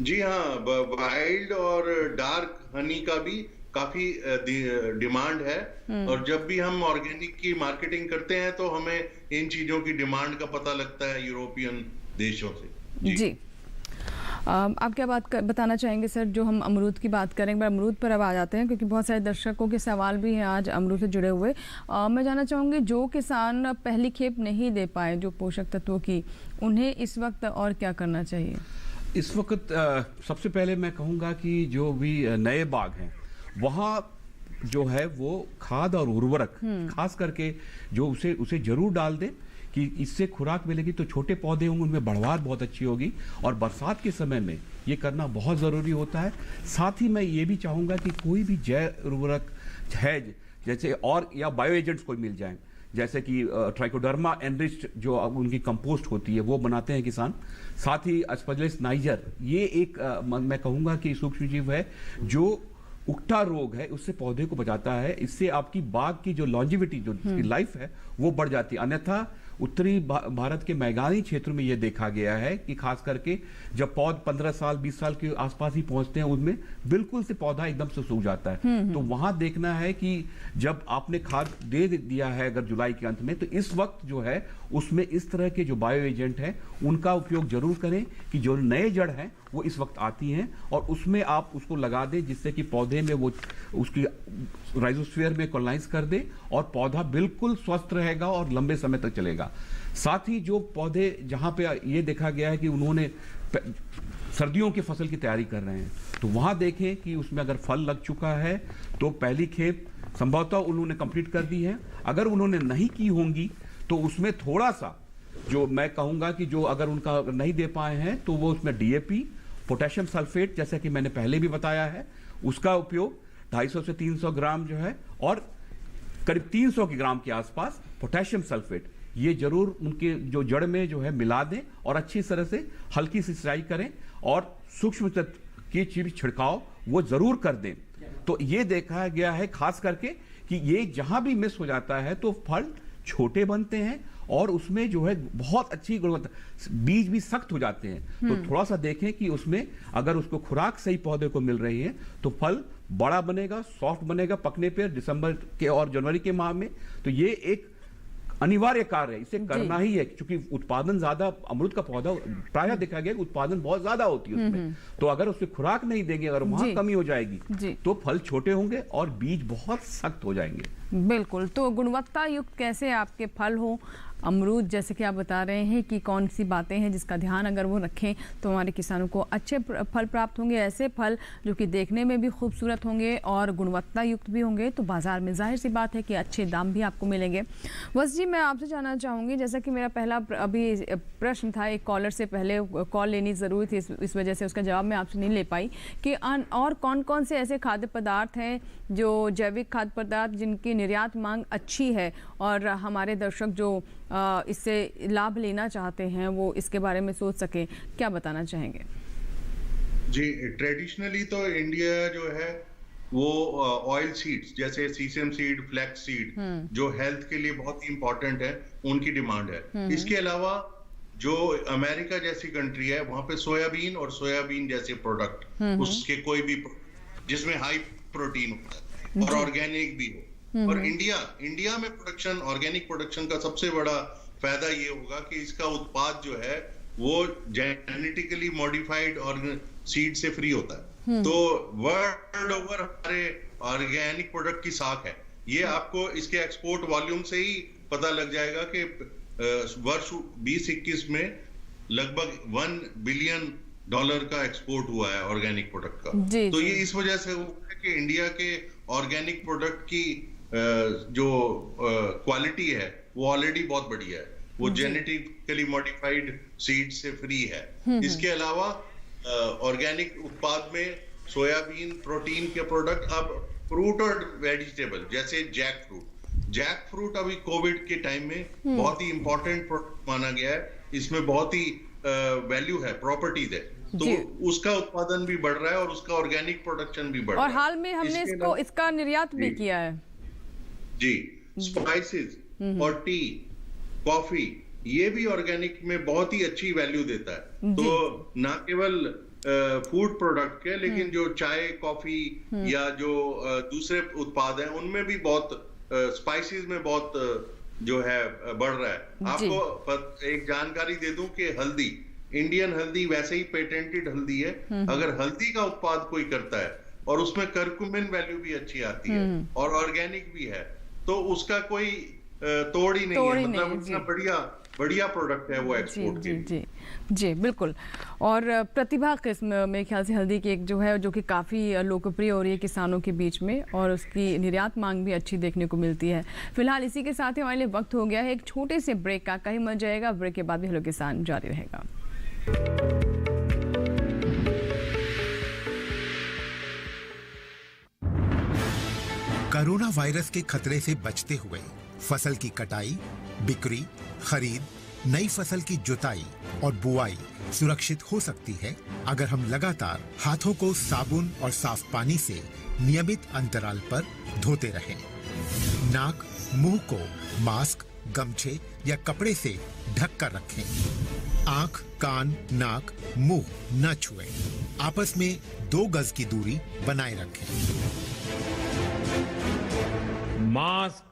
जी हाँ, वाइल्ड और डार्क हनी का भी काफी डिमांड है, और जब भी हम ऑर्गेनिक की मार्केटिंग करते हैं तो हमें इन चीजों की डिमांड का पता लगता है यूरोपियन देशों से। जी
आप क्या बताना चाहेंगे सर, जो हम अमरूद की बात करें, एक बार अमरूद पर अब आ जाते हैं, क्योंकि बहुत सारे दर्शकों के सवाल भी हैं आज अमरूद से जुड़े हुए। मैं जानना चाहूँगी, जो किसान पहली खेप नहीं दे पाए जो पोषक तत्वों की, उन्हें इस वक्त और क्या करना चाहिए?
इस वक्त सबसे पहले मैं कहूँगा कि जो भी नए बाग हैं वहाँ जो है वो खाद और उर्वरक खास करके जो उसे जरूर डाल दें, कि इससे खुराक मिलेगी तो छोटे पौधे होंगे उनमें बढ़वार बहुत अच्छी होगी, और बरसात के समय में ये करना बहुत ज़रूरी होता है। साथ ही मैं ये भी चाहूँगा कि कोई भी जैव उर्वरक है जैसे और या बायो एजेंट्स कोई मिल जाएं, जैसे कि ट्राइकोडर्मा एनरिच्ड जो उनकी कंपोस्ट होती है वो बनाते हैं किसान। साथ ही अस्परजिलस नाइजर, ये एक मैं कहूँगा कि सूक्ष्मजीव है जो उकठा रोग है उससे पौधे को बचाता है। इससे आपकी बाग की जो लॉन्जिविटी जो लाइफ है वो बढ़ जाती है। अन्यथा उत्तरी भारत के मैदानी क्षेत्र में यह देखा गया है कि खास करके जब पौध 15 साल 20 साल के आसपास ही पहुंचते हैं उनमें बिल्कुल से पौधा एकदम से सूख जाता है। तो वहां देखना है कि जब आपने खाद दे दिया है अगर जुलाई के अंत में, तो इस वक्त जो है उसमें इस तरह के जो बायो एजेंट हैं उनका उपयोग जरूर करें, कि जो नए जड़ हैं वो इस वक्त आती हैं और उसमें आप उसको लगा दें, जिससे कि पौधे में वो उसकी राइजोस्फीयर में कॉलोनाइज कर दे और पौधा बिल्कुल स्वस्थ रहेगा और लंबे समय तक चलेगा। साथ ही जो पौधे जहां पे ये देखा गया है कि उन्होंने सर्दियों की फसल की तैयारी कर रहे हैं, तो वहां देखें कि उसमें अगर फल लग चुका है तो पहली खेप संभवतः उन्होंने कंप्लीट कर दी है। अगर उन्होंने नहीं की होंगी तो उसमें थोड़ा सा जो मैं कहूंगा कि जो अगर उनका नहीं दे पाए हैं तो वो उसमें डीएपी, पोटेशियम सल्फेट, जैसा कि मैंने पहले भी बताया है, उसका उपयोग, 250 से 300 ग्राम जो है, और करीब 300 ग्राम के आसपास पोटेशियम सल्फेट, ये जरूर उनके जो जड़ में जो है मिला दें और अच्छी तरह से हल्की सी सिंचाई करें और सूक्ष्म तत्व की चीज छिड़काव वो जरूर कर दें। तो ये देखा गया है खास करके कि ये जहां भी मिस हो जाता है तो फल छोटे बनते हैं और उसमें जो है बहुत अच्छी गुणवत्ता, बीज भी सख्त हो जाते हैं। तो थोड़ा सा देखें कि उसमें अगर उसको खुराक सही पौधे को मिल रही है तो फल बड़ा बनेगा, सॉफ्ट बनेगा पकने पर दिसंबर के और जनवरी के माह में। तो ये एक अनिवार्य कार्य है, इसे करना ही है, क्योंकि उत्पादन ज्यादा, अमरूद का पौधा प्रायः देखा गया कि उत्पादन बहुत ज्यादा होती है उसमें। तो अगर उससे खुराक नहीं देंगे, अगर वहां कमी हो जाएगी तो फल छोटे होंगे और बीज बहुत सख्त हो जाएंगे।
बिल्कुल। तो गुणवत्ता युक्त कैसे आपके फल हो, अमरूद, जैसे कि आप बता रहे हैं कि कौन सी बातें हैं जिसका ध्यान अगर वो रखें तो हमारे किसानों को अच्छे फल प्राप्त होंगे, ऐसे फल जो कि देखने में भी खूबसूरत होंगे और गुणवत्ता युक्त भी होंगे, तो बाज़ार में जाहिर सी बात है कि अच्छे दाम भी आपको मिलेंगे। बस जी, मैं आपसे जानना चाहूँगी, जैसा कि मेरा पहला अभी प्रश्न था, एक कॉलर से पहले कॉल लेनी ज़रूरी थी, इस वजह से उसका जवाब मैं आपसे नहीं ले पाई कि और कौन कौन से ऐसे खाद्य पदार्थ हैं जो जैविक खाद्य पदार्थ जिनकी निर्यात मांग अच्छी है और हमारे दर्शक जो इससे लाभ लेना चाहते हैं वो इसके बारे में सोच सके, क्या बताना चाहेंगे?
जी, ट्रेडिशनली तो इंडिया जो है वो ऑयल सीड्स जैसे सीसम सीड, फ्लैक्स सीड जो हेल्थ के लिए बहुत ही इंपॉर्टेंट है, उनकी डिमांड है। इसके अलावा जो अमेरिका जैसी कंट्री है वहां पे सोयाबीन और सोयाबीन जैसे प्रोडक्ट, उसके कोई भी जिसमें हाई प्रोटीन होता है और ऑर्गेनिक भी हो। और इंडिया में प्रोडक्शन, ऑर्गेनिक प्रोडक्शन का सबसे बड़ा फायदा ये होगा कि इसका उत्पाद जो है वो जेनेटिकली मॉडिफाइड और सीड से फ्री होता है। तो वर्ल्ड ओवर हमारे ऑर्गेनिक प्रोडक्ट की साख है। ये आपको इसके एक्सपोर्ट वॉल्यूम से ही पता लग जाएगा कि वर्ष 2021 में लगभग $1 बिलियन का एक्सपोर्ट हुआ है ऑर्गेनिक प्रोडक्ट का। तो ये इस वजह से हुआ है कि इंडिया के ऑर्गेनिक प्रोडक्ट की जो क्वालिटी है वो ऑलरेडी बहुत बढ़िया है, वो जेनेटिकली मॉडिफाइड सीड से फ्री है। इसके अलावा ऑर्गेनिक उत्पाद में सोयाबीन, प्रोटीन के प्रोडक्ट, अब फ्रूट और वेजिटेबल जैसे जैक फ्रूट अभी कोविड के टाइम में बहुत ही इंपॉर्टेंट प्रोडक्ट माना गया है, इसमें बहुत ही वैल्यू है, प्रॉपर्टीज है, तो उसका उत्पादन भी बढ़ रहा है और उसका ऑर्गेनिक प्रोडक्शन भी बढ़ रहा है।
और हाल में हमने इसका निर्यात भी किया है। जी,
स्पाइसेस और टी, कॉफी, ये भी ऑर्गेनिक में बहुत ही अच्छी वैल्यू देता है। तो ना केवल फूड प्रोडक्ट के, लेकिन जो चाय, कॉफी या जो दूसरे उत्पाद हैं उनमें भी बहुत, स्पाइसेस में बहुत जो है बढ़ रहा है। आपको एक जानकारी दे दूं कि हल्दी, इंडियन हल्दी वैसे ही पेटेंटेड हल्दी है। अगर हल्दी का उत्पाद कोई करता है और उसमें करक्यूमिन वैल्यू भी अच्छी आती है और ऑर्गेनिक भी है, तो उसका कोई तोड़ ही नहीं है। मतलब इतना बढ़िया प्रोडक्ट है वो एक्सपोर्ट के।
जी बिल्कुल। और प्रतिभा किस्म मेरे ख्याल से हल्दी की एक जो है, जो कि काफ़ी लोकप्रिय हो रही है किसानों के बीच में और उसकी निर्यात मांग भी अच्छी देखने को मिलती है। फिलहाल इसी के साथ ही हमारे लिए वक्त हो गया है एक छोटे से ब्रेक का, कहीं मत जाएगा। ब्रेक के बाद भी हेलो किसान जारी रहेगा।
कोरोना वायरस के खतरे से बचते हुए फसल की कटाई, बिक्री, खरीद, नई फसल की जुताई और बुआई सुरक्षित हो सकती है अगर हम लगातार हाथों को साबुन और साफ पानी से नियमित अंतराल पर धोते रहें। नाक, मुंह को मास्क, गमछे या कपड़े से ढक कर रखें। आंख, कान, नाक, मुंह न छुएं। आपस में 2 गज की दूरी बनाए रखें।
मास्क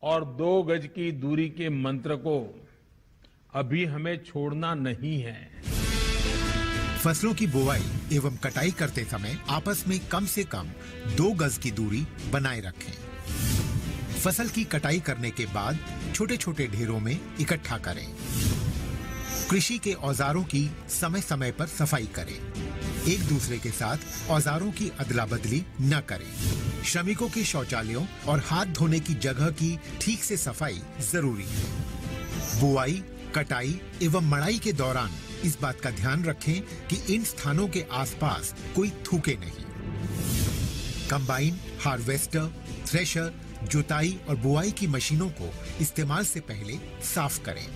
और 2 गज की दूरी के मंत्र को अभी हमें छोड़ना नहीं है।
फसलों की बुवाई एवं कटाई करते समय आपस में कम से कम 2 गज की दूरी बनाए रखें। फसल की कटाई करने के बाद छोटे छोटे ढेरों में इकट्ठा करें। कृषि के औजारों की समय समय पर सफाई करें। एक दूसरे के साथ औजारों की अदला बदली न करें। श्रमिकों के शौचालयों और हाथ धोने की जगह की ठीक से सफाई जरूरी है। बुआई, कटाई एवं मड़ाई के दौरान इस बात का ध्यान रखें कि इन स्थानों के आसपास कोई थूके नहीं। कंबाइन, हार्वेस्टर, थ्रेशर, जुताई और बुआई की मशीनों को इस्तेमाल से पहले साफ करें।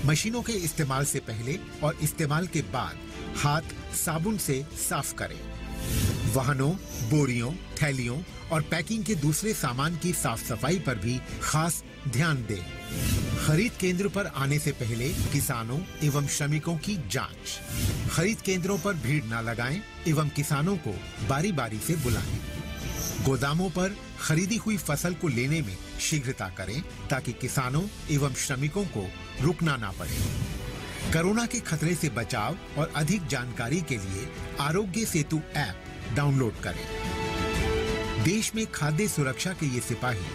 मशीनों के इस्तेमाल से पहले और इस्तेमाल के बाद हाथ साबुन से साफ करें। वाहनों, बोरियों, थैलियों और पैकिंग के दूसरे सामान की साफ सफाई पर भी खास ध्यान दें। खरीद केंद्र पर आने से पहले किसानों एवं श्रमिकों की जांच। खरीद केंद्रों पर भीड़ न लगाएं एवं किसानों को बारी बारी से बुलाएं। गोदामों पर खरीदी हुई फसल को लेने में शीघ्रता करें ताकि किसानों एवं श्रमिकों को रुकना ना पड़े। कोरोना के खतरे से बचाव और अधिक जानकारी के लिए आरोग्य सेतु ऐप डाउनलोड करें। देश में खाद्य सुरक्षा के ये सिपाही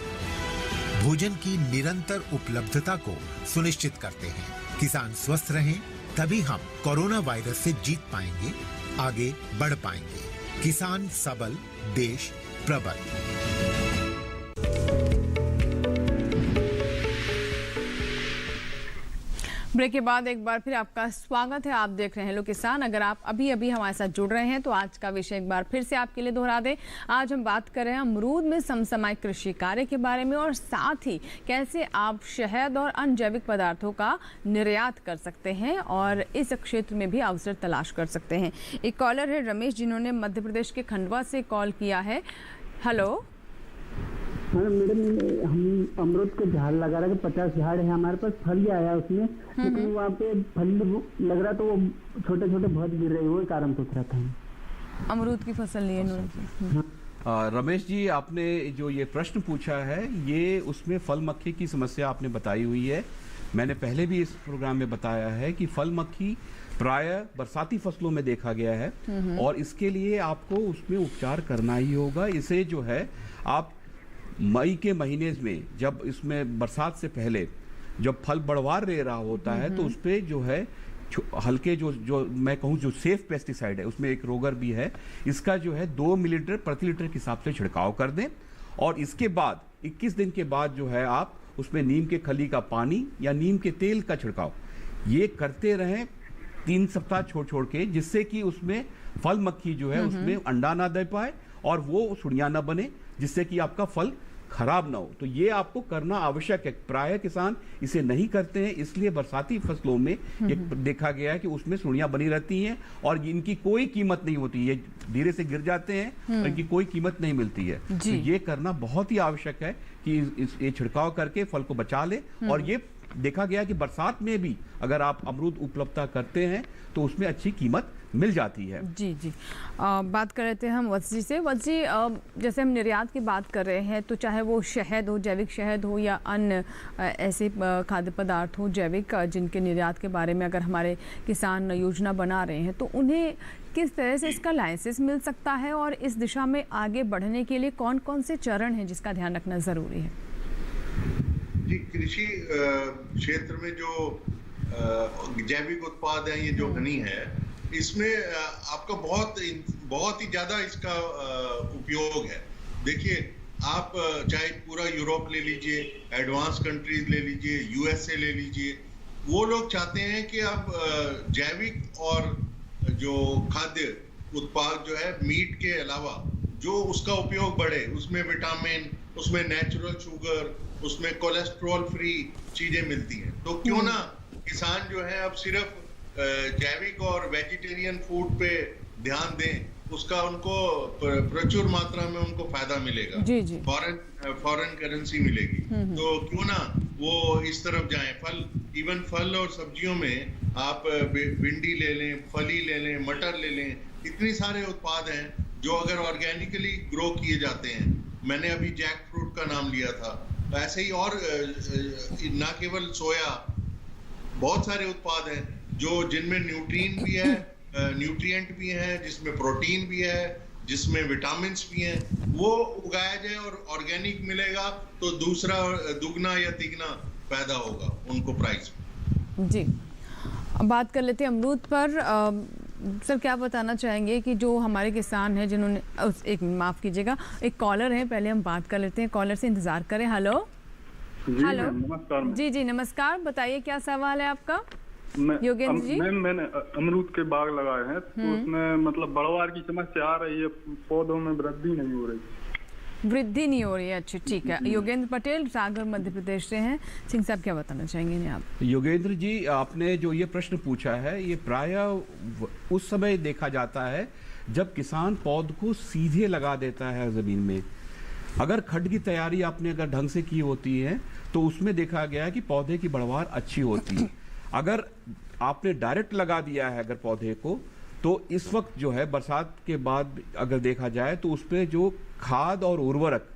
भोजन की निरंतर उपलब्धता को सुनिश्चित करते हैं। किसान स्वस्थ रहें तभी हम कोरोना वायरस से जीत पाएंगे, आगे बढ़ पाएंगे। किसान सबल, देश प्रबल।
ब्रेक के बाद एक बार फिर आपका स्वागत है। आप देख रहे हैं हेलो किसान। अगर आप अभी अभी हमारे साथ जुड़ रहे हैं तो आज का विषय एक बार फिर से आपके लिए दोहरा दें। आज हम बात कर रहे हैं अमरूद में समसामयिक कृषि कार्य के बारे में और साथ ही कैसे आप शहद और अन्य जैविक पदार्थों का निर्यात कर सकते हैं और इस क्षेत्र में भी अवसर तलाश कर सकते हैं। एक कॉलर है रमेश, जिन्होंने मध्य प्रदेश के खंडवा से कॉल किया है। हेलो
मैडम, हम अमरूद के झाड़ लगा रहे हैं, 50 झाड़ है हमारे पास, फल ही आया उसमें, लेकिन वहाँ पे फल लग रहा तो वो छोटे छोटे बहुत गिर रहे, वही कारण पूछ रहा था।
अमरूद की फसल लिए
रमेश जी, आपने जो ये प्रश्न पूछा है ये उसमें फल मक्खी की समस्या आपने बताई हुई है। मैंने पहले भी इस प्रोग्राम में बताया है कि फल मक्खी प्रायः बरसाती फसलों में देखा गया है और इसके लिए आपको उसमें उपचार करना ही होगा। इसे जो है आप मई के महीने में, जब इसमें बरसात से पहले जब फल बढ़वार ले रहा होता है तो उस पर जो है हल्के जो मैं कहूँ जो सेफ पेस्टिसाइड है, उसमें एक रोगर भी है, इसका जो है 2 मिलीलीटर प्रति लीटर के हिसाब से छिड़काव कर दें और इसके बाद 21 दिन के बाद जो है आप उसमें नीम के खली का पानी या नीम के तेल का छिड़काव ये करते रहें 3 सप्ताह छोड़ के, जिससे कि उसमें फल मक्खी जो है उसमें अंडा ना दे पाए और वो सुड़ियाँ ना बने, जिससे कि आपका फल खराब ना हो। तो ये आपको करना आवश्यक है। प्रायः किसान इसे नहीं करते हैं, इसलिए बरसाती फसलों में ये देखा गया है कि उसमें सुड़ियाँ बनी रहती हैं और इनकी कोई कीमत नहीं होती, ये धीरे से गिर जाते हैं और इनकी कोई कीमत नहीं मिलती है। तो ये करना बहुत ही आवश्यक है कि ये छिड़काव करके फल को बचा ले। और ये देखा गया कि बरसात में भी अगर आप अमरूद उपलब्धता करते हैं तो उसमें अच्छी कीमत मिल जाती है।
जी जी, बात कर रहे थे हम वत्स जी से। वत्स जी, जैसे हम निर्यात की बात कर रहे हैं तो चाहे वो शहद हो, जैविक शहद हो या अन्य ऐसे खाद्य पदार्थ हो जैविक, जिनके निर्यात के बारे में अगर हमारे किसान योजना बना रहे हैं तो उन्हें किस तरह से इसका लाइसेंस मिल सकता है और इस दिशा में आगे बढ़ने के लिए कौन कौन से चरण हैं जिसका ध्यान रखना ज़रूरी है?
जी, कृषि क्षेत्र में जो जैविक उत्पाद है, ये जो हनी है, इसमें आपका बहुत ही ज्यादा इसका उपयोग है। देखिए, आप चाहे पूरा यूरोप ले लीजिए, एडवांस कंट्रीज ले लीजिए, यूएसए ले लीजिए, वो लोग चाहते हैं कि आप जैविक और जो खाद्य उत्पाद जो है मीट के अलावा जो उसका उपयोग बढ़े, उसमें विटामिन, उसमें नेचुरल शुगर, उसमें कोलेस्ट्रॉल फ्री चीजें मिलती हैं। तो क्यों ना किसान जो है अब सिर्फ जैविक और वेजिटेरियन फूड पे ध्यान दें, उसका उनको प्रचुर मात्रा में उनको फायदा मिलेगा।
जी जी,
फॉरेन करेंसी मिलेगी। तो क्यों ना वो इस तरफ जाएं। फल और सब्जियों में आप भिंडी ले लें, फली ले लें, मटर ले लें, इतने सारे उत्पाद हैं जो अगर ऑर्गेनिकली ग्रो किए जाते हैं। मैंने अभी जैक फ्रूट का नाम लिया था, ऐसे ही और ना केवल सोया, बहुत सारे उत्पाद हैं जो जिनमें न्यूट्रिएंट भी है, जिसमें प्रोटीन भी है, जिसमें विटामिन्स भी हैं, वो उगाया जाए और ऑर्गेनिक मिलेगा तो दूसरा दुगना या तिगना पैदा होगा उनको प्राइस।
जी, अब बात कर लेते हैं अमरूद पर। सर, क्या बताना चाहेंगे कि जो हमारे किसान हैं जिन्होंने माफ़ कीजिएगा, एक कॉलर है, पहले हम बात कर लेते हैं, कॉलर से इंतज़ार करें। हेलो,
हेलो, नमस्कार।
जी जी, नमस्कार, बताइए क्या सवाल है आपका? योगेंद्र जी?
मैंने अमरूद के बाग लगाए हैं, तो उसमें मतलब बढ़वार की समस्या आ रही है, पौधों में वृद्धि नहीं हो रही।
वृद्धि नहीं हो रही है, अच्छा ठीक है। योगेंद्र पटेल सागर मध्य प्रदेश से हैं। सिंह साहब क्या बताना चाहेंगे इन्हें आप?
योगेंद्र जी, आपने जो ये प्रश्न पूछा है, ये प्रायः उस समय देखा जाता है जब किसान पौध को सीधे लगा देता है जमीन में। अगर खड्ड की तैयारी आपने अगर ढंग से की होती है तो उसमें देखा गया है कि पौधे की बढ़वार अच्छी होती है। अगर आपने डायरेक्ट लगा दिया है अगर पौधे को, तो इस वक्त जो है बरसात के बाद अगर देखा जाए तो उसमें जो खाद और उर्वरक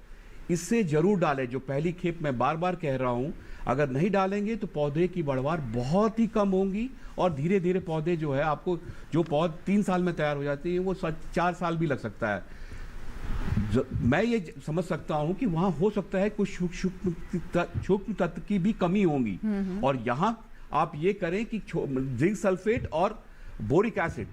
इससे जरूर डालें। जो पहली खेप मैं बार बार कह रहा हूं, अगर नहीं डालेंगे तो पौधे की बढ़वार बहुत ही कम होंगी और धीरे धीरे पौधे जो है, आपको जो पौध 3 साल में तैयार हो जाती है वो 4 साल भी लग सकता है। मैं ये समझ सकता हूं कि वहां हो सकता है कुछ सूक्ष्म तत्व की भी कमी होगी, और यहां आप ये करें कि जिंक सल्फेट और बोरिक एसिड,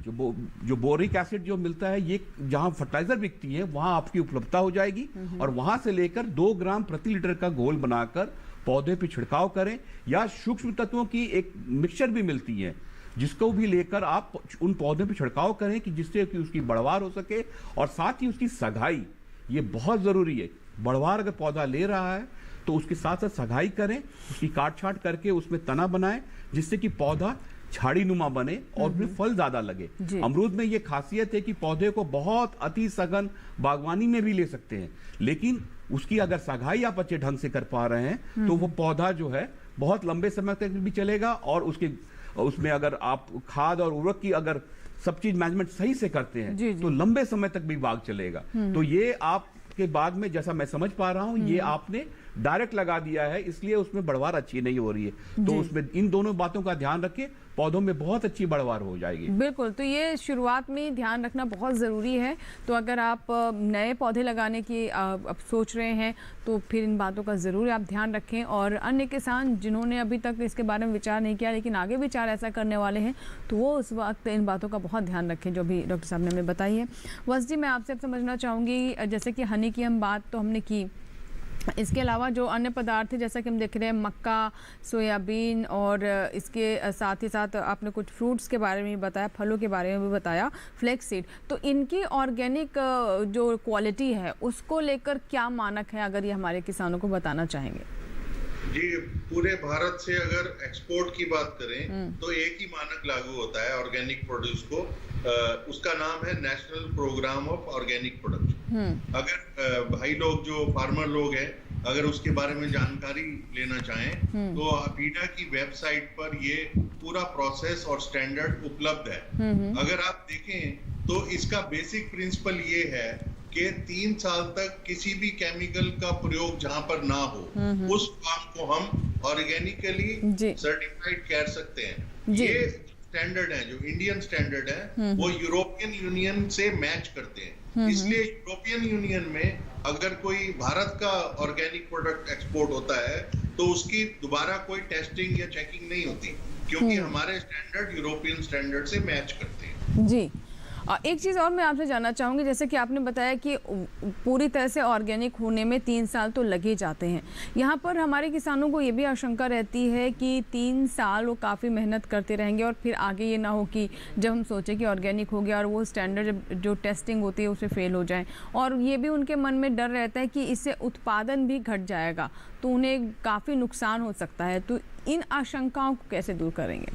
जो बोरिक एसिड जो मिलता है, ये जहां फर्टिलाइजर बिकती है वहां आपकी उपलब्धता हो जाएगी, और वहां से लेकर 2 ग्राम प्रति लीटर का घोल बनाकर पौधे पे छिड़काव करें, या सूक्ष्म तत्वों की एक मिक्सचर भी मिलती है जिसको भी लेकर आप उन पौधों पे छिड़काव करें कि जिससे कि उसकी बढ़वार हो सके, और साथ ही उसकी सगाई, ये बहुत जरूरी है। बढ़वार अगर पौधा ले रहा है तो उसके साथ साथ सगाई करें, उसकी काट छाट करके उसमें तना बनाएं जिससे कि पौधा झाड़ी नुमा बने और फिर फल ज्यादा लगे। अमरूद में ये खासियत है कि पौधे को बहुत अति सघन बागवानी में भी ले सकते हैं, लेकिन उसकी अगर सगाई आप अच्छे ढंग से कर पा रहे हैं तो वो पौधा जो है बहुत लंबे समय तक भी चलेगा, और उसमें अगर आप खाद और उर्वरक की अगर सब चीज मैनेजमेंट सही से करते हैं तो लंबे समय तक भी बाग चलेगा। तो ये आपके बाग में, जैसा मैं समझ पा रहा हूं, ये आपने डायरेक्ट लगा दिया है, इसलिए उसमें बढ़वार अच्छी नहीं हो रही है। तो उसमें इन दोनों बातों का ध्यान रखें, पौधों में बहुत अच्छी बढ़वार हो जाएगी।
बिल्कुल, तो ये शुरुआत में ध्यान रखना बहुत ज़रूरी है। तो अगर आप नए पौधे लगाने की अब सोच रहे हैं तो फिर इन बातों का ज़रूर आप ध्यान रखें, और अन्य किसान जिन्होंने अभी तक इसके बारे में विचार नहीं किया लेकिन आगे विचार ऐसा करने वाले हैं, तो वो उस वक्त इन बातों का बहुत ध्यान रखें जो भी डॉक्टर साहब ने हमें बताई है। वस जी, मैं आपसे अब समझना चाहूँगी, जैसे कि हनी की हम बात तो हमने की, इसके अलावा जो अन्य पदार्थ है जैसा कि हम देख रहे हैं मक्का, सोयाबीन, और इसके साथ ही साथ आपने कुछ फ्रूट्स के बारे में बताया, फलों के बारे में भी बताया, फ्लेक्स सीड, तो इनकी ऑर्गेनिक जो क्वालिटी है उसको लेकर क्या मानक है, अगर ये हमारे किसानों को बताना चाहेंगे?
जी, पूरे भारत से अगर एक्सपोर्ट की बात करें तो एक ही मानक लागू होता है ऑर्गेनिक प्रोड्यूस को, उसका नाम है national programme of organic production. अगर भाई लोग जो फार्मर लोग हैं अगर उसके बारे में जानकारी लेना चाहें तो अपीडा की वेबसाइट पर ये पूरा प्रोसेस और स्टैंडर्ड उपलब्ध है। अगर आप देखें तो इसका बेसिक प्रिंसिपल ये है कि 3 साल तक किसी भी केमिकल का प्रयोग जहां पर ना हो उस फार्म को हम ऑर्गेनिकली सर्टिफाइड कर सकते हैं। ये स्टैंडर्ड है, जो इंडियन स्टैंडर्ड है, वो यूरोपियन यूनियन से मैच करते हैं। इसलिए यूरोपियन यूनियन में अगर कोई भारत का ऑर्गेनिक प्रोडक्ट एक्सपोर्ट होता है तो उसकी दोबारा कोई टेस्टिंग या चेकिंग नहीं होती, क्योंकि हमारे स्टैंडर्ड यूरोपियन स्टैंडर्ड से मैच करते हैं।
जी, एक चीज़ और मैं आपसे जानना चाहूँगी, जैसे कि आपने बताया कि पूरी तरह से ऑर्गेनिक होने में 3 साल तो लगे जाते हैं। यहाँ पर हमारे किसानों को ये भी आशंका रहती है कि 3 साल वो काफ़ी मेहनत करते रहेंगे और फिर आगे ये ना हो कि जब हम सोचें कि ऑर्गेनिक हो गया और वो स्टैंडर्ड जो टेस्टिंग होती है उससे फेल हो जाए, और ये भी उनके मन में डर रहता है कि इससे उत्पादन भी घट जाएगा तो उन्हें काफ़ी नुकसान हो सकता है। तो इन आशंकाओं को कैसे दूर करेंगे?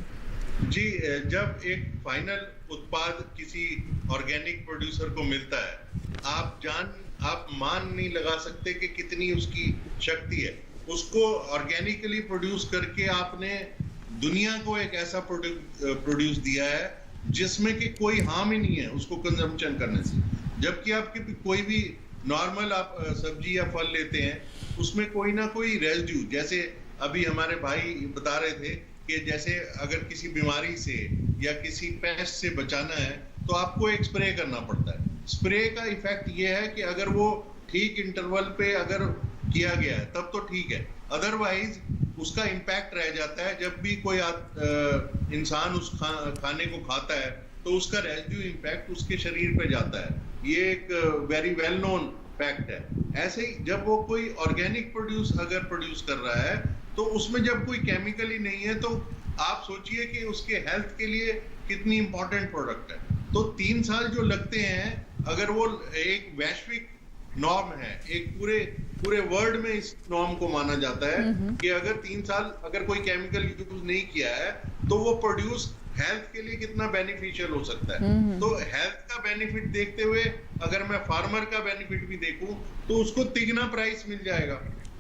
जी, जब एक फाइनल उत्पाद किसी ऑर्गेनिक प्रोड्यूसर को मिलता है, आप मान नहीं लगा सकते कि कितनी उसकी शक्ति है। उसको ऑर्गेनिकली प्रोड्यूस करके आपने दुनिया को एक ऐसा प्रोड्यूस दिया है जिसमें कि कोई हार्म ही नहीं है उसको कंजम्पशन करने से। जबकि आपके कोई भी नॉर्मल आप सब्जी या फल लेते हैं उसमें कोई ना कोई रेजिड्यू, जैसे अभी हमारे भाई बता रहे थे कि जैसे अगर किसी बीमारी से या किसी पेस्ट से बचाना है तो आपको एक स्प्रे करना पड़ता है। स्प्रे का इफेक्ट ये है कि अगर वो ठीक इंटरवल पे अगर किया गया है तब तो ठीक है, अदरवाइज उसका इम्पैक्ट रह जाता है। जब भी कोई इंसान उस खाने को खाता है तो उसका रेजिड्यू इम्पैक्ट उसके शरीर पे जाता है। ये एक वेरी वेल नोन फैक्ट है। ऐसे ही जब वो कोई ऑर्गेनिक प्रोड्यूस अगर प्रोड्यूस कर रहा है तो उसमें जब कोई केमिकल ही नहीं है तो आप सोचिए कि उसके हेल्थ के लिए कितनी इंपॉर्टेंट प्रोडक्ट है। तो 3 साल जो लगते हैं, अगर वो एक वैश्विक नॉर्म है, एक पूरे वर्ल्ड में इस नॉर्म को माना जाता है कि अगर 3 साल अगर कोई केमिकल यूज नहीं किया है तो वो प्रोड्यूस हेल्थ के लिए कितना बेनिफिशियल हो सकता है। तो हेल्थ का बेनिफिट देखते हुए अगर मैं फार्मर का बेनिफिट भी देखूं तो उसको तिगना प्राइस मिल जाएगा।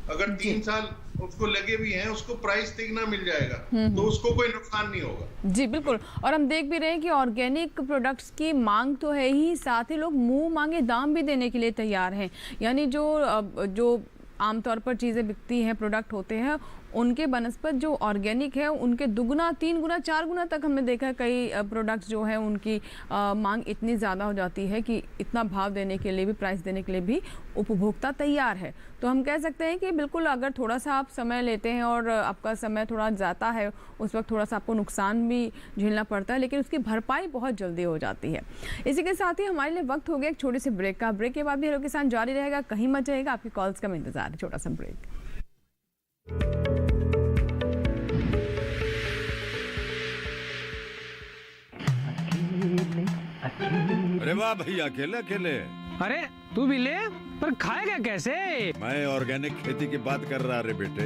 अगर 3 साल उसको लगे भी हैं, उसको प्राइस तिगना मिल जाएगा, तो उसको कोई नुकसान नहीं होगा।
जी बिल्कुल। और हम देख भी रहे हैं कि ऑर्गेनिक प्रोडक्ट्स की मांग तो है ही, साथ ही लोग मुंह मांगे दाम भी देने के लिए तैयार हैं। यानी जो आमतौर पर चीज़ें बिकती हैं, प्रोडक्ट होते हैं, उनके बनस्पत जो ऑर्गेनिक है उनके दुगना, 3 गुना, 4 गुना तक हमने देखा कई प्रोडक्ट्स जो है उनकी मांग इतनी ज़्यादा हो जाती है कि इतना भाव देने के लिए भी, प्राइस देने के लिए भी उपभोक्ता तैयार है। तो हम कह सकते हैं कि बिल्कुल अगर थोड़ा सा आप समय लेते हैं और आपका समय थोड़ा जाता है, उस वक्त थोड़ा सा आपको नुकसान भी झेलना पड़ता है, लेकिन उसकी भरपाई बहुत जल्दी हो जाती है। इसी के साथ ही हमारे लिए वक्त हो गया एक छोटे से ब्रेक का। ब्रेक के बाद भी हेलो किसान जारी रहेगा, कहीं मत जाएगा, आपकी कॉल्स का इंतजार है। छोटा सा ब्रेक।
अरे वाह भैया, अकेले अकेले।
अरे तू भी ले, पर खाएगा कैसे?
मैं ऑर्गेनिक खेती की बात कर रहा रे बेटे।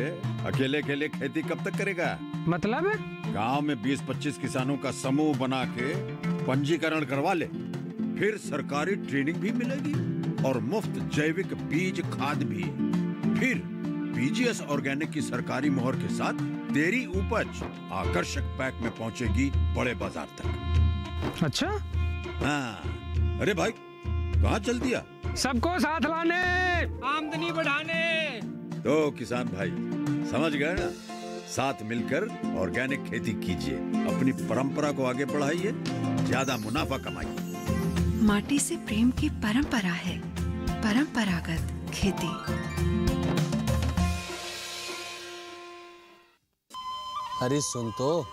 अकेले अकेले खेती कब तक करेगा?
मतलब
गांव में 20-25 किसानों का समूह बना के पंजीकरण करवा ले, फिर सरकारी ट्रेनिंग भी मिलेगी और मुफ्त जैविक बीज खाद भी। फिर बीजीएस ऑर्गेनिक की सरकारी मोहर के साथ तेरी उपज आकर्षक पैक में पहुंचेगी बड़े बाजार तक।
अच्छा?
हाँ। अरे भाई, कहाँ चल दिया?
सबको साथ लाने, आमदनी बढ़ाने।
तो किसान भाई समझ गए ना? साथ मिलकर ऑर्गेनिक खेती कीजिए, अपनी परंपरा को आगे बढ़ाइए, ज्यादा मुनाफा कमाइए।
माटी से प्रेम की परंपरा है परंपरागत खेती।
अरे सुन तो।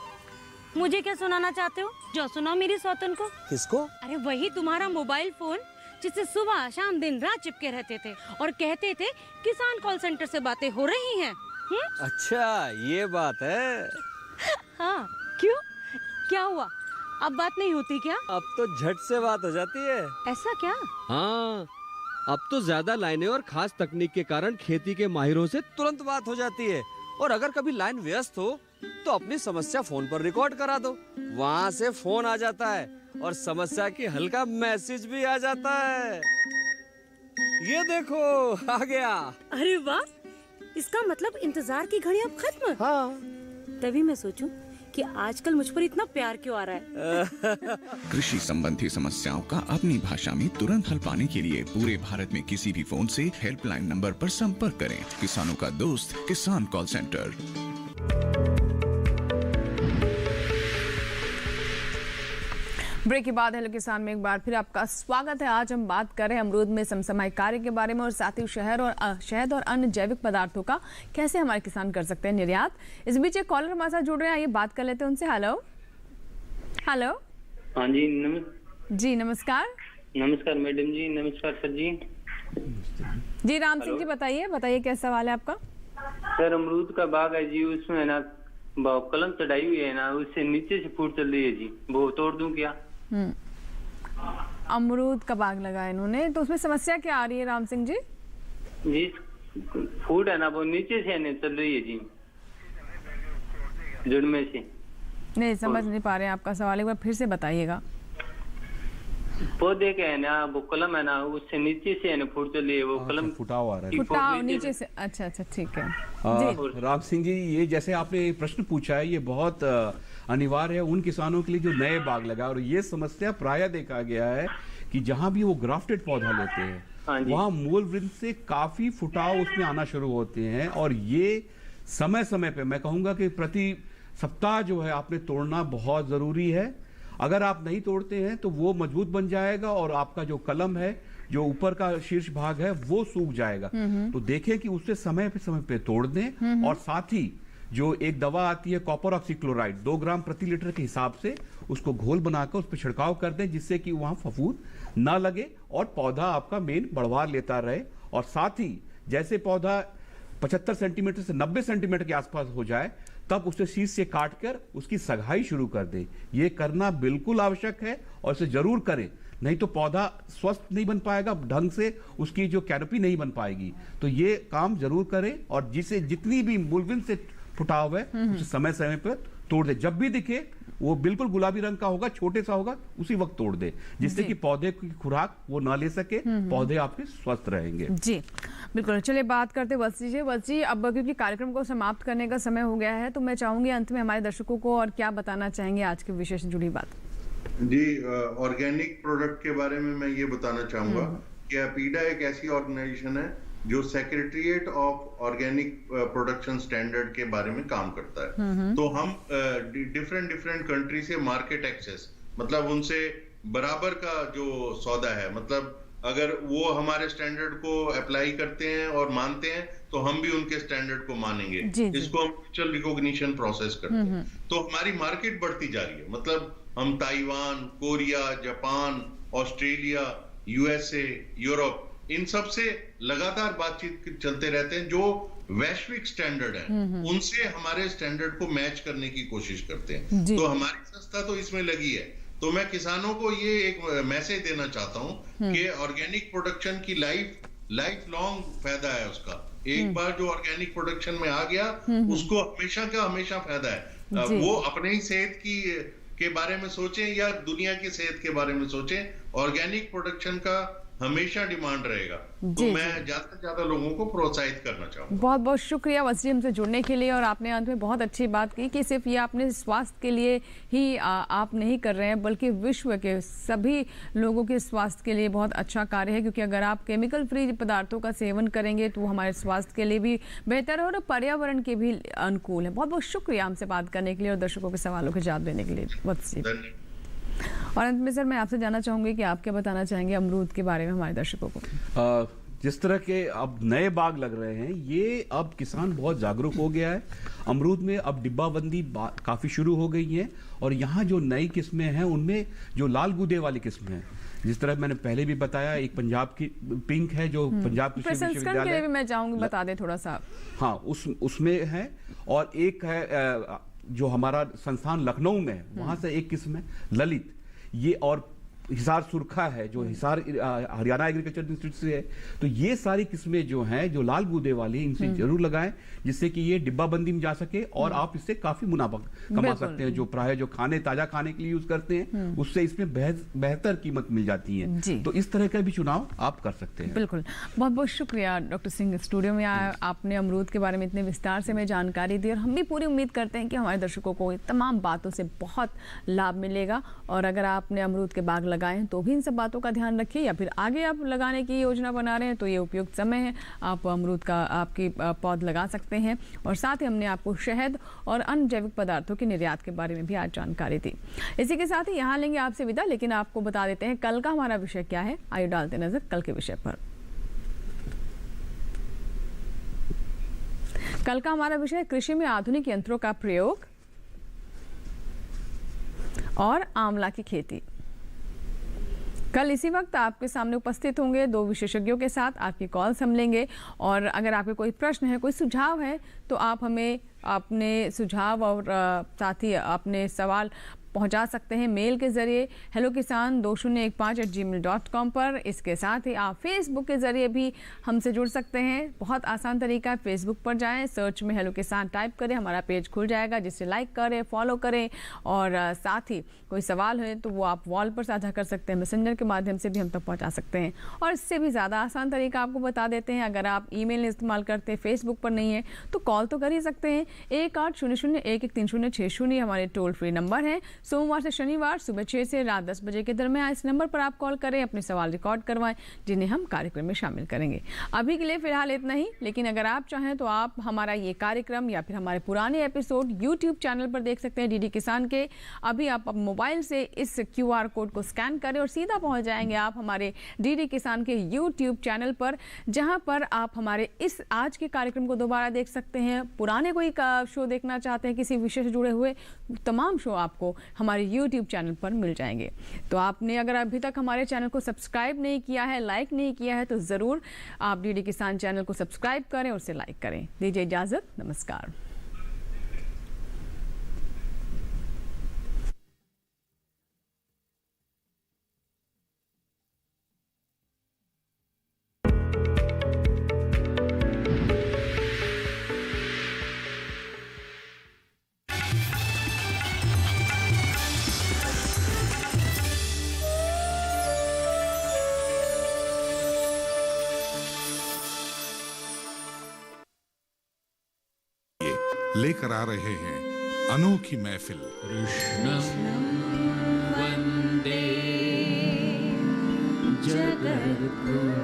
मुझे क्या सुनाना चाहते हो? जो सुनाओ मेरी सौतन को।
किसको?
अरे वही तुम्हारा मोबाइल फोन जिससे सुबह शाम दिन रात चिपके रहते थे और कहते थे किसान कॉल सेंटर से बातें हो रही हैं।
अच्छा ये बात है।
हाँ क्यों, क्या हुआ? अब बात नहीं होती क्या?
अब तो झट से बात हो जाती है।
ऐसा क्या?
हाँ, अब तो ज्यादा लाइनें और खास तकनीक के कारण खेती के माहिरों से तुरंत बात हो जाती है। और अगर कभी लाइन व्यस्त हो तो अपनी समस्या फोन पर रिकॉर्ड करा दो, वहाँ से फोन आ जाता है और समस्या की हल का मैसेज भी आ जाता है। ये देखो आ गया।
अरे वाह, इसका मतलब इंतजार की घड़ी अब खत्म।
हाँ।
तभी मैं सोचूं कि आजकल मुझ पर इतना प्यार क्यों आ रहा है।
कृषि संबंधी समस्याओं का अपनी भाषा में तुरंत हल पाने के लिए पूरे भारत में किसी भी फोन से हेल्पलाइन नंबर पर संपर्क करें। किसानों का दोस्त किसान कॉल सेंटर।
ब्रेक के बाद हेलो किसान में एक बार फिर आपका स्वागत है। आज हम बात कर रहे हैं अमरूद में समसमाई कार्य के बारे में और साथ ही शहद और अन्य जैविक पदार्थों का कैसे हमारे किसान कर सकते हैं निर्यात। इस बीच एक कॉलर हमारे साथ जुड़ रहे हैं, आइए बात कर लेते हैं उनसे। Hello hello.
हाँ जी
जी नमस्कार।
नमस्कार मैडम जी। नमस्कार सर जी।
जी राम सिंह जी बताइए क्या सवाल है आपका?
सर अमरूद का बाग है जी, उसमें है ना कलम चढ़ाई हुई है ना, उससे नीचे से फूट चल रही है जी, वो तोड़ दूं क्या?
अमरूद का बाग लगाया इन्होंने, तो उसमें समस्या क्या आ रही है राम सिंह जी?
जी फूट है ना वो नीचे से है चल रही है जी, जड़ में से।
नहीं समझ नहीं पा रहे हैं आपका सवाल, एक बार फिर से बताइएगा।
पौधे के है ना वो कलम है ना, उससे नीचे से है ना फूट चल रही है, वो कलम
फुटाव आ रहा है।
फुटाव नीचे से। अच्छा ठीक है।
राम सिंह जी, ये जैसे आपने प्रश्न पूछा है ये बहुत अनिवार्य है उन किसानों के लिए जो नए बाग लगा, और ये समस्या प्रायः देखा गया है कि जहां भी वो ग्राफ्टेड पौधा लेते हैं वहां मूल वृंद से काफी फुटाव उसमें आना शुरू होते हैं, और ये समय समय पे मैं कहूंगा कि प्रति सप्ताह जो है आपने तोड़ना बहुत जरूरी है। अगर आप नहीं तोड़ते हैं तो वो मजबूत बन जाएगा और आपका जो कलम है, जो ऊपर का शीर्ष भाग है, वो सूख जाएगा। तो देखें कि उससे समय पे तोड़ दें, और साथ ही जो एक दवा आती है कॉपर ऑक्सीक्लोराइड 2 ग्राम प्रति लीटर के हिसाब से उसको घोल बनाकर उस पर छिड़काव कर दें, जिससे कि वहां फफूंद ना लगे और पौधा आपका मेन बढ़वार लेता रहे। और साथ ही जैसे पौधा 75 सेंटीमीटर से 90 सेंटीमीटर के आसपास हो जाए तब उसे शीश से काट कर उसकी सगाई शुरू कर दे। ये करना बिल्कुल आवश्यक है और इसे जरूर करें, नहीं तो पौधा स्वस्थ नहीं बन पाएगा ढंग से, उसकी जो कैनोपी नहीं बन पाएगी। तो ये काम जरूर करें और जिसे जितनी भी मूलबिंद से फुटाव है उसे समय समय पर तोड़ दे। जब भी दिखे वो बिल्कुल गुलाबी रंग का होगा, छोटे सा होगा, उसी वक्त तोड़ दे, जिससे कि पौधे की खुराक वो ना ले सके, पौधे आपके स्वस्थ रहेंगे।
जी बिल्कुल। चलिए बात करते वत्सी जी। वत्सी जी, अब क्योंकि कार्यक्रम को समाप्त करने का समय हो गया है, तो मैं चाहूंगी अंत में हमारे दर्शकों को और क्या बताना चाहेंगे आज के विषय से जुड़ी बात।
जी, ऑर्गेनिक प्रोडक्ट के बारे में मैं ये बताना चाहूंगा कि अपीडा एक ऐसी ऑर्गेनाइजेशन है जो secretariat of organic production standard के बारे में काम करता है। तो हम डिफरेंट कंट्री से मार्केट एक्सेस, मतलब उनसे बराबर का जो सौदा है, मतलब अगर वो हमारे स्टैंडर्ड को अप्लाई करते हैं और मानते हैं तो हम भी उनके स्टैंडर्ड को मानेंगे। इसको हम म्यूचुअल रिकॉग्निशन प्रोसेस करते हैं। तो हमारी मार्केट बढ़ती जा रही है, मतलब हम Taiwan, Korea, Japan, Australia, USA, Europe, इन सब से लगातार बातचीत चलते रहते हैं जो वैश्विक स्टैंडर्ड है, उनसे हमारे स्टैंडर्ड को मैच करने की कोशिश करते हैं। तो हमारी संस्था तो इसमें लगी है। तो मैं किसानों को ये एक मैसेज देना चाहता हूं कि ऑर्गेनिक प्रोडक्शन की लाइफ लॉन्ग फायदा है उसका। एक बार जो ऑर्गेनिक प्रोडक्शन में आ गया उसको हमेशा का हमेशा फायदा है। वो अपने ही सेहत के बारे में सोचें या दुनिया की सेहत के बारे में सोचें, ऑर्गेनिक प्रोडक्शन का हमेशा डिमांड रहेगा। तो मैं ज्यादा से ज्यादा लोगों को प्रोत्साहित करना चाहूंगा।
बहुत बहुत शुक्रिया वसीम से जुड़ने के लिए। और आपने अंत में बहुत अच्छी बात की कि सिर्फ ये अपने स्वास्थ्य के लिए ही आप नहीं कर रहे हैं, बल्कि विश्व के सभी लोगों के स्वास्थ्य के लिए बहुत अच्छा कार्य है, क्योंकि अगर आप केमिकल फ्री पदार्थों का सेवन करेंगे तो वो हमारे स्वास्थ्य के लिए भी बेहतर है और पर्यावरण के भी अनुकूल है। बहुत बहुत शुक्रिया हमसे बात करने के लिए और दर्शकों के सवालों के जवाब देने के लिए वसीम। और अंत में सर मैं आपसे जानना चाहूंगी कि आप क्या बताना चाहेंगे अमरूद के बारे में हमारे दर्शकों को।
जिस तरह के अब नए बाग लग रहे हैं, ये अब किसान बहुत जागरूक हो गया है। अमरूद में अब डिब्बाबंदी काफी शुरू हो गई है और यहाँ जो नई किस्में हैं उनमें जो लाल गूदे वाली किस्म है, जिस तरह मैंने पहले भी बताया, एक पंजाब की पिंक है जो पंजाब कृषि विश्वविद्यालय के लिए
भी मैं चाहूंगी बता दे थोड़ा सा।
हाँ, उसमें है। और एक है जो हमारा संस्थान लखनऊ में है, वहां से एक किस्म है ललित, ये और हिसार सुरखा है जो हिसार हरियाणा एग्रीकल्चर इंस्टीट्यूट से है। तो ये सारी किस्में जो हैं जो लाल गूदे वाली, इनसे जरूर लगाएं, जिससे कि ये डिब्बाबंदी में जा सके और आप इससे काफी मुनाफा कमा सकते हैं। जो प्राय जो ताजा खाने के लिए यूज करते हैं उससे इसमें बेहतर कीमत मिल जाती है। तो इस तरह का भी चुनाव आप कर सकते हैं।
बिल्कुल, बहुत बहुत शुक्रिया डॉक्टर सिंह, स्टूडियो में आया, आपने अमरूद के बारे में इतने विस्तार से हमें जानकारी दी और हम भी पूरी उम्मीद करते हैं कि हमारे दर्शकों को तमाम बातों से बहुत लाभ मिलेगा। और अगर आपने अमरूद के बाग लगाएं तो भी इन सब बातों का ध्यान रखिए, या फिर आगे आप लगाने की योजना बना रहे हैं तो ये उपयुक्त समय है, आप अमरूद का आपकी पौध लगा सकते हैं। और साथ ही हमने आपको शहद और अन्य जैविक पदार्थों के निर्यात के बारे में भी आज जानकारी दी। इसी के साथ ही यहाँ लेंगे आपसे विदा, लेकिन आपको बता देते हैं कल का हमारा विषय क्या है। आइए डालते नजर कल के विषय पर। कल का हमारा विषय कृषि में आधुनिक यंत्रों का प्रयोग और आंवला की खेती। कल इसी वक्त आपके सामने उपस्थित होंगे दो विशेषज्ञों के साथ, आपकी कॉल्स हम लेंगे। और अगर आपके कोई प्रश्न है, कोई सुझाव है, तो आप हमें अपने सुझाव और साथ ही अपने सवाल पहुंचा सकते हैं मेल के जरिए hellokisan2015@gmail.com पर। इसके साथ ही आप फेसबुक के जरिए भी हमसे जुड़ सकते हैं। बहुत आसान तरीका है, फेसबुक पर जाएं, सर्च में हेलो किसान टाइप करें, हमारा पेज खुल जाएगा, जिससे लाइक करें, फॉलो करें। और साथ ही कोई सवाल है तो वो आप वॉल पर साझा कर सकते हैं, मैसेंजर के माध्यम से भी हम तक पहुँचा सकते हैं। और इससे भी ज़्यादा आसान तरीका आपको बता देते हैं, अगर आप ईमेल इस्तेमाल करते हैं, फेसबुक पर नहीं है, तो कॉल तो कर ही सकते हैं। 1800113060 हमारे टोल फ्री नंबर है। सोमवार से शनिवार सुबह 6 से रात 10 बजे के दरमियान इस नंबर पर आप कॉल करें, अपने सवाल रिकॉर्ड करवाएं, जिन्हें हम कार्यक्रम में शामिल करेंगे। अभी के लिए फिलहाल इतना ही, लेकिन अगर आप चाहें तो आप हमारा ये कार्यक्रम या फिर हमारे पुराने एपिसोड YouTube चैनल पर देख सकते हैं, DD किसान के। अभी आप मोबाइल से इस QR कोड को स्कैन करें और सीधा पहुंच जाएंगे आप हमारे DD किसान के YouTube चैनल पर, जहां पर आप हमारे इस आज के कार्यक्रम को दोबारा देख सकते हैं। पुराने कोई शो देखना चाहते हैं किसी विषय से जुड़े हुए, तमाम शो आपको हमारे YouTube चैनल पर मिल जाएंगे। तो आपने अगर अभी तक हमारे चैनल को सब्सक्राइब नहीं किया है, लाइक नहीं किया है, तो ज़रूर आप DD किसान चैनल को सब्सक्राइब करें और उसे लाइक करें। दीजिए इजाज़त, नमस्कार।
लेकर आ रहे हैं अनोखी महफिल।
वंदे जगद्गुरु।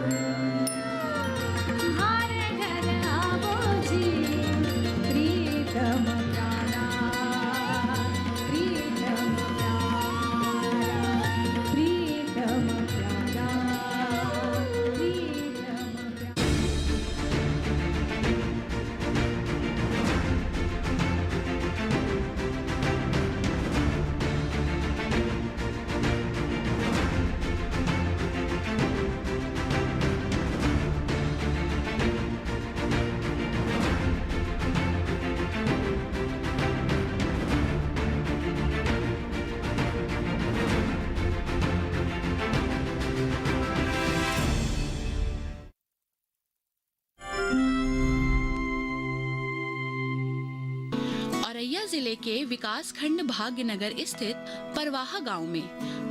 जिले के विकास खंड भाग्यनगर स्थित परवाहा गांव में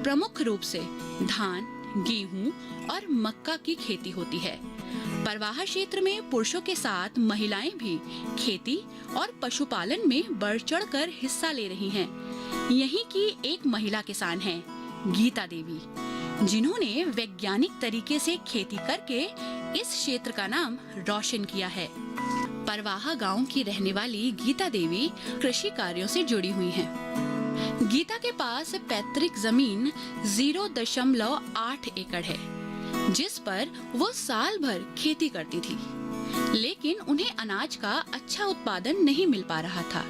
प्रमुख रूप से धान, गेहूं और मक्का की खेती होती है। परवाहा क्षेत्र में पुरुषों के साथ महिलाएं भी खेती और पशुपालन में बढ़ चढ़कर हिस्सा ले रही हैं। यहीं की एक महिला किसान हैं, गीता देवी, जिन्होंने वैज्ञानिक तरीके से खेती करके इस क्षेत्र का नाम रोशन किया है। परवाहा गांव की रहने वाली गीता देवी कृषि कार्यों से जुड़ी हुई हैं। गीता के पास पैतृक जमीन 0.8 एकड़ है, जिस पर वो साल भर खेती करती थी, लेकिन उन्हें अनाज का अच्छा उत्पादन नहीं मिल पा रहा था।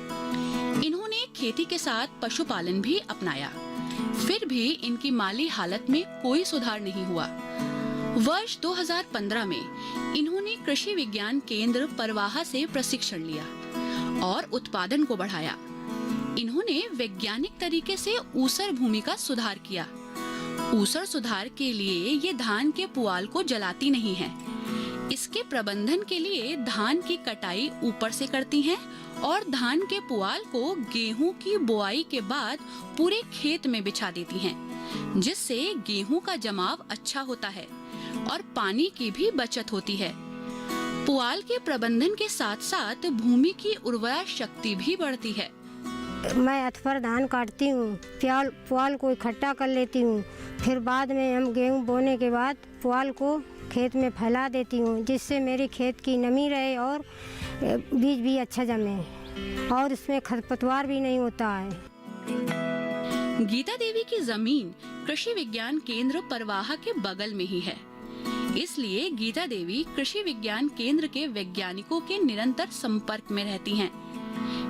इन्होंने खेती के साथ पशुपालन भी अपनाया, फिर भी इनकी माली हालत में कोई सुधार नहीं हुआ। वर्ष 2015 में इन्होंने कृषि विज्ञान केंद्र परवाहा से प्रशिक्षण लिया और उत्पादन को बढ़ाया। इन्होंने वैज्ञानिक तरीके से ऊसर भूमि का सुधार किया। ऊसर सुधार के लिए ये धान के पुआल को जलाती नहीं है। इसके प्रबंधन के लिए धान की कटाई ऊपर से करती हैं और धान के पुआल को गेहूं की बुआई के बाद पूरे खेत में बिछा देती हैं, जिससे गेहूं का जमाव अच्छा होता है और पानी की भी बचत होती है। पुआल के प्रबंधन के साथ साथ भूमि की उर्वरा शक्ति भी बढ़ती है।
मैं अथवर धान काटती हूँ, पुआल को इकट्ठा कर लेती हूँ, फिर बाद में हम गेहूँ बोने के बाद पुआल को खेत में फैला देती हूँ, जिससे मेरी खेत की नमी रहे और बीज भी अच्छा जमे और इसमें खरपतवार भी नहीं होता है।
गीता देवी की जमीन कृषि विज्ञान केंद्र परवाहा के बगल में ही है, इसलिए गीता देवी कृषि विज्ञान केंद्र के वैज्ञानिकों के निरंतर संपर्क में रहती हैं।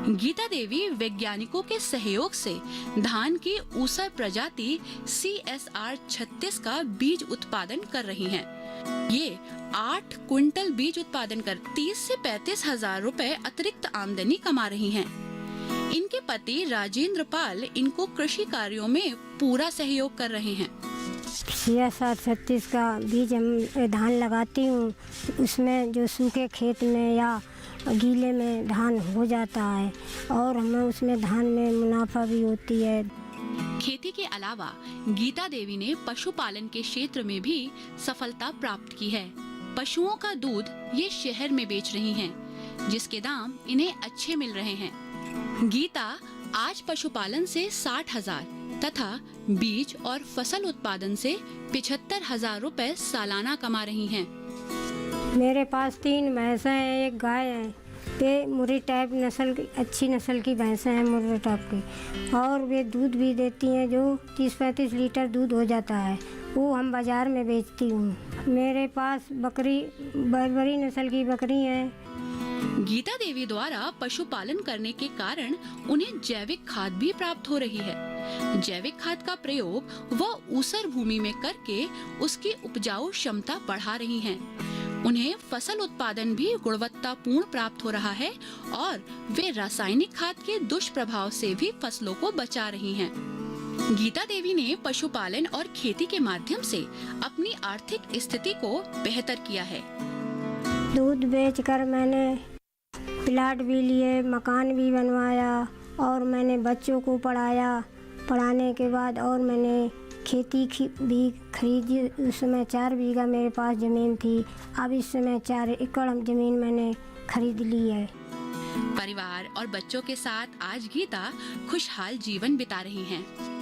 गीता देवी वैज्ञानिकों के सहयोग से धान की ऊसर प्रजाति CSR 36 का बीज उत्पादन कर रही हैं। ये 8 क्विंटल बीज उत्पादन कर 30 से 35 हजार रुपए अतिरिक्त आमदनी कमा रही हैं। इनके पति राजेंद्र पाल इनको कृषि कार्यों में पूरा सहयोग कर रहे हैं।
CSR 36 का बीज हम धान लगाती हूँ, उसमें जो सूखे खेत में या गीले में धान हो जाता है और हमें उसमें धान में मुनाफा भी होती है।
खेती के अलावा गीता देवी ने पशुपालन के क्षेत्र में भी सफलता प्राप्त की है। पशुओं का दूध ये शहर में बेच रही हैं, जिसके दाम इन्हें अच्छे मिल रहे हैं। गीता आज पशुपालन से 60,000 तथा बीज और फसल उत्पादन से 75,000 रुपए सालाना कमा रही हैं।
मेरे पास 3 भैंसें हैं, एक गाय है। वे मुर्री टाइप नस्ल की अच्छी नस्ल की भैंसें हैं, मुर्री टाइप की, और वे दूध भी देती हैं जो 30-35 लीटर दूध हो जाता है। वो हम बाजार में बेचती हूँ। मेरे पास बकरी बर्बरी नस्ल की बकरी हैं।
गीता देवी द्वारा पशुपालन करने के कारण उन्हें जैविक खाद भी प्राप्त हो रही है। जैविक खाद का प्रयोग वह ऊसर भूमि में करके उसकी उपजाऊ क्षमता बढ़ा रही हैं। उन्हें फसल उत्पादन भी गुणवत्तापूर्ण प्राप्त हो रहा है और वे रासायनिक खाद के दुष्प्रभाव से भी फसलों को बचा रही हैं। गीता देवी ने पशुपालन और खेती के माध्यम से अपनी आर्थिक स्थिति को बेहतर किया है।
दूध बेचकर मैंने प्लाट भी लिए, मकान भी बनवाया और मैंने बच्चों को पढ़ाया। पढ़ाने के बाद और मैंने खेती भी खरीदी। उस समय 4 बीघा मेरे पास ज़मीन थी, अब इस समय 4 एकड़ ज़मीन मैंने खरीद ली है।
परिवार और बच्चों के साथ आज गीता खुशहाल जीवन बिता रही हैं।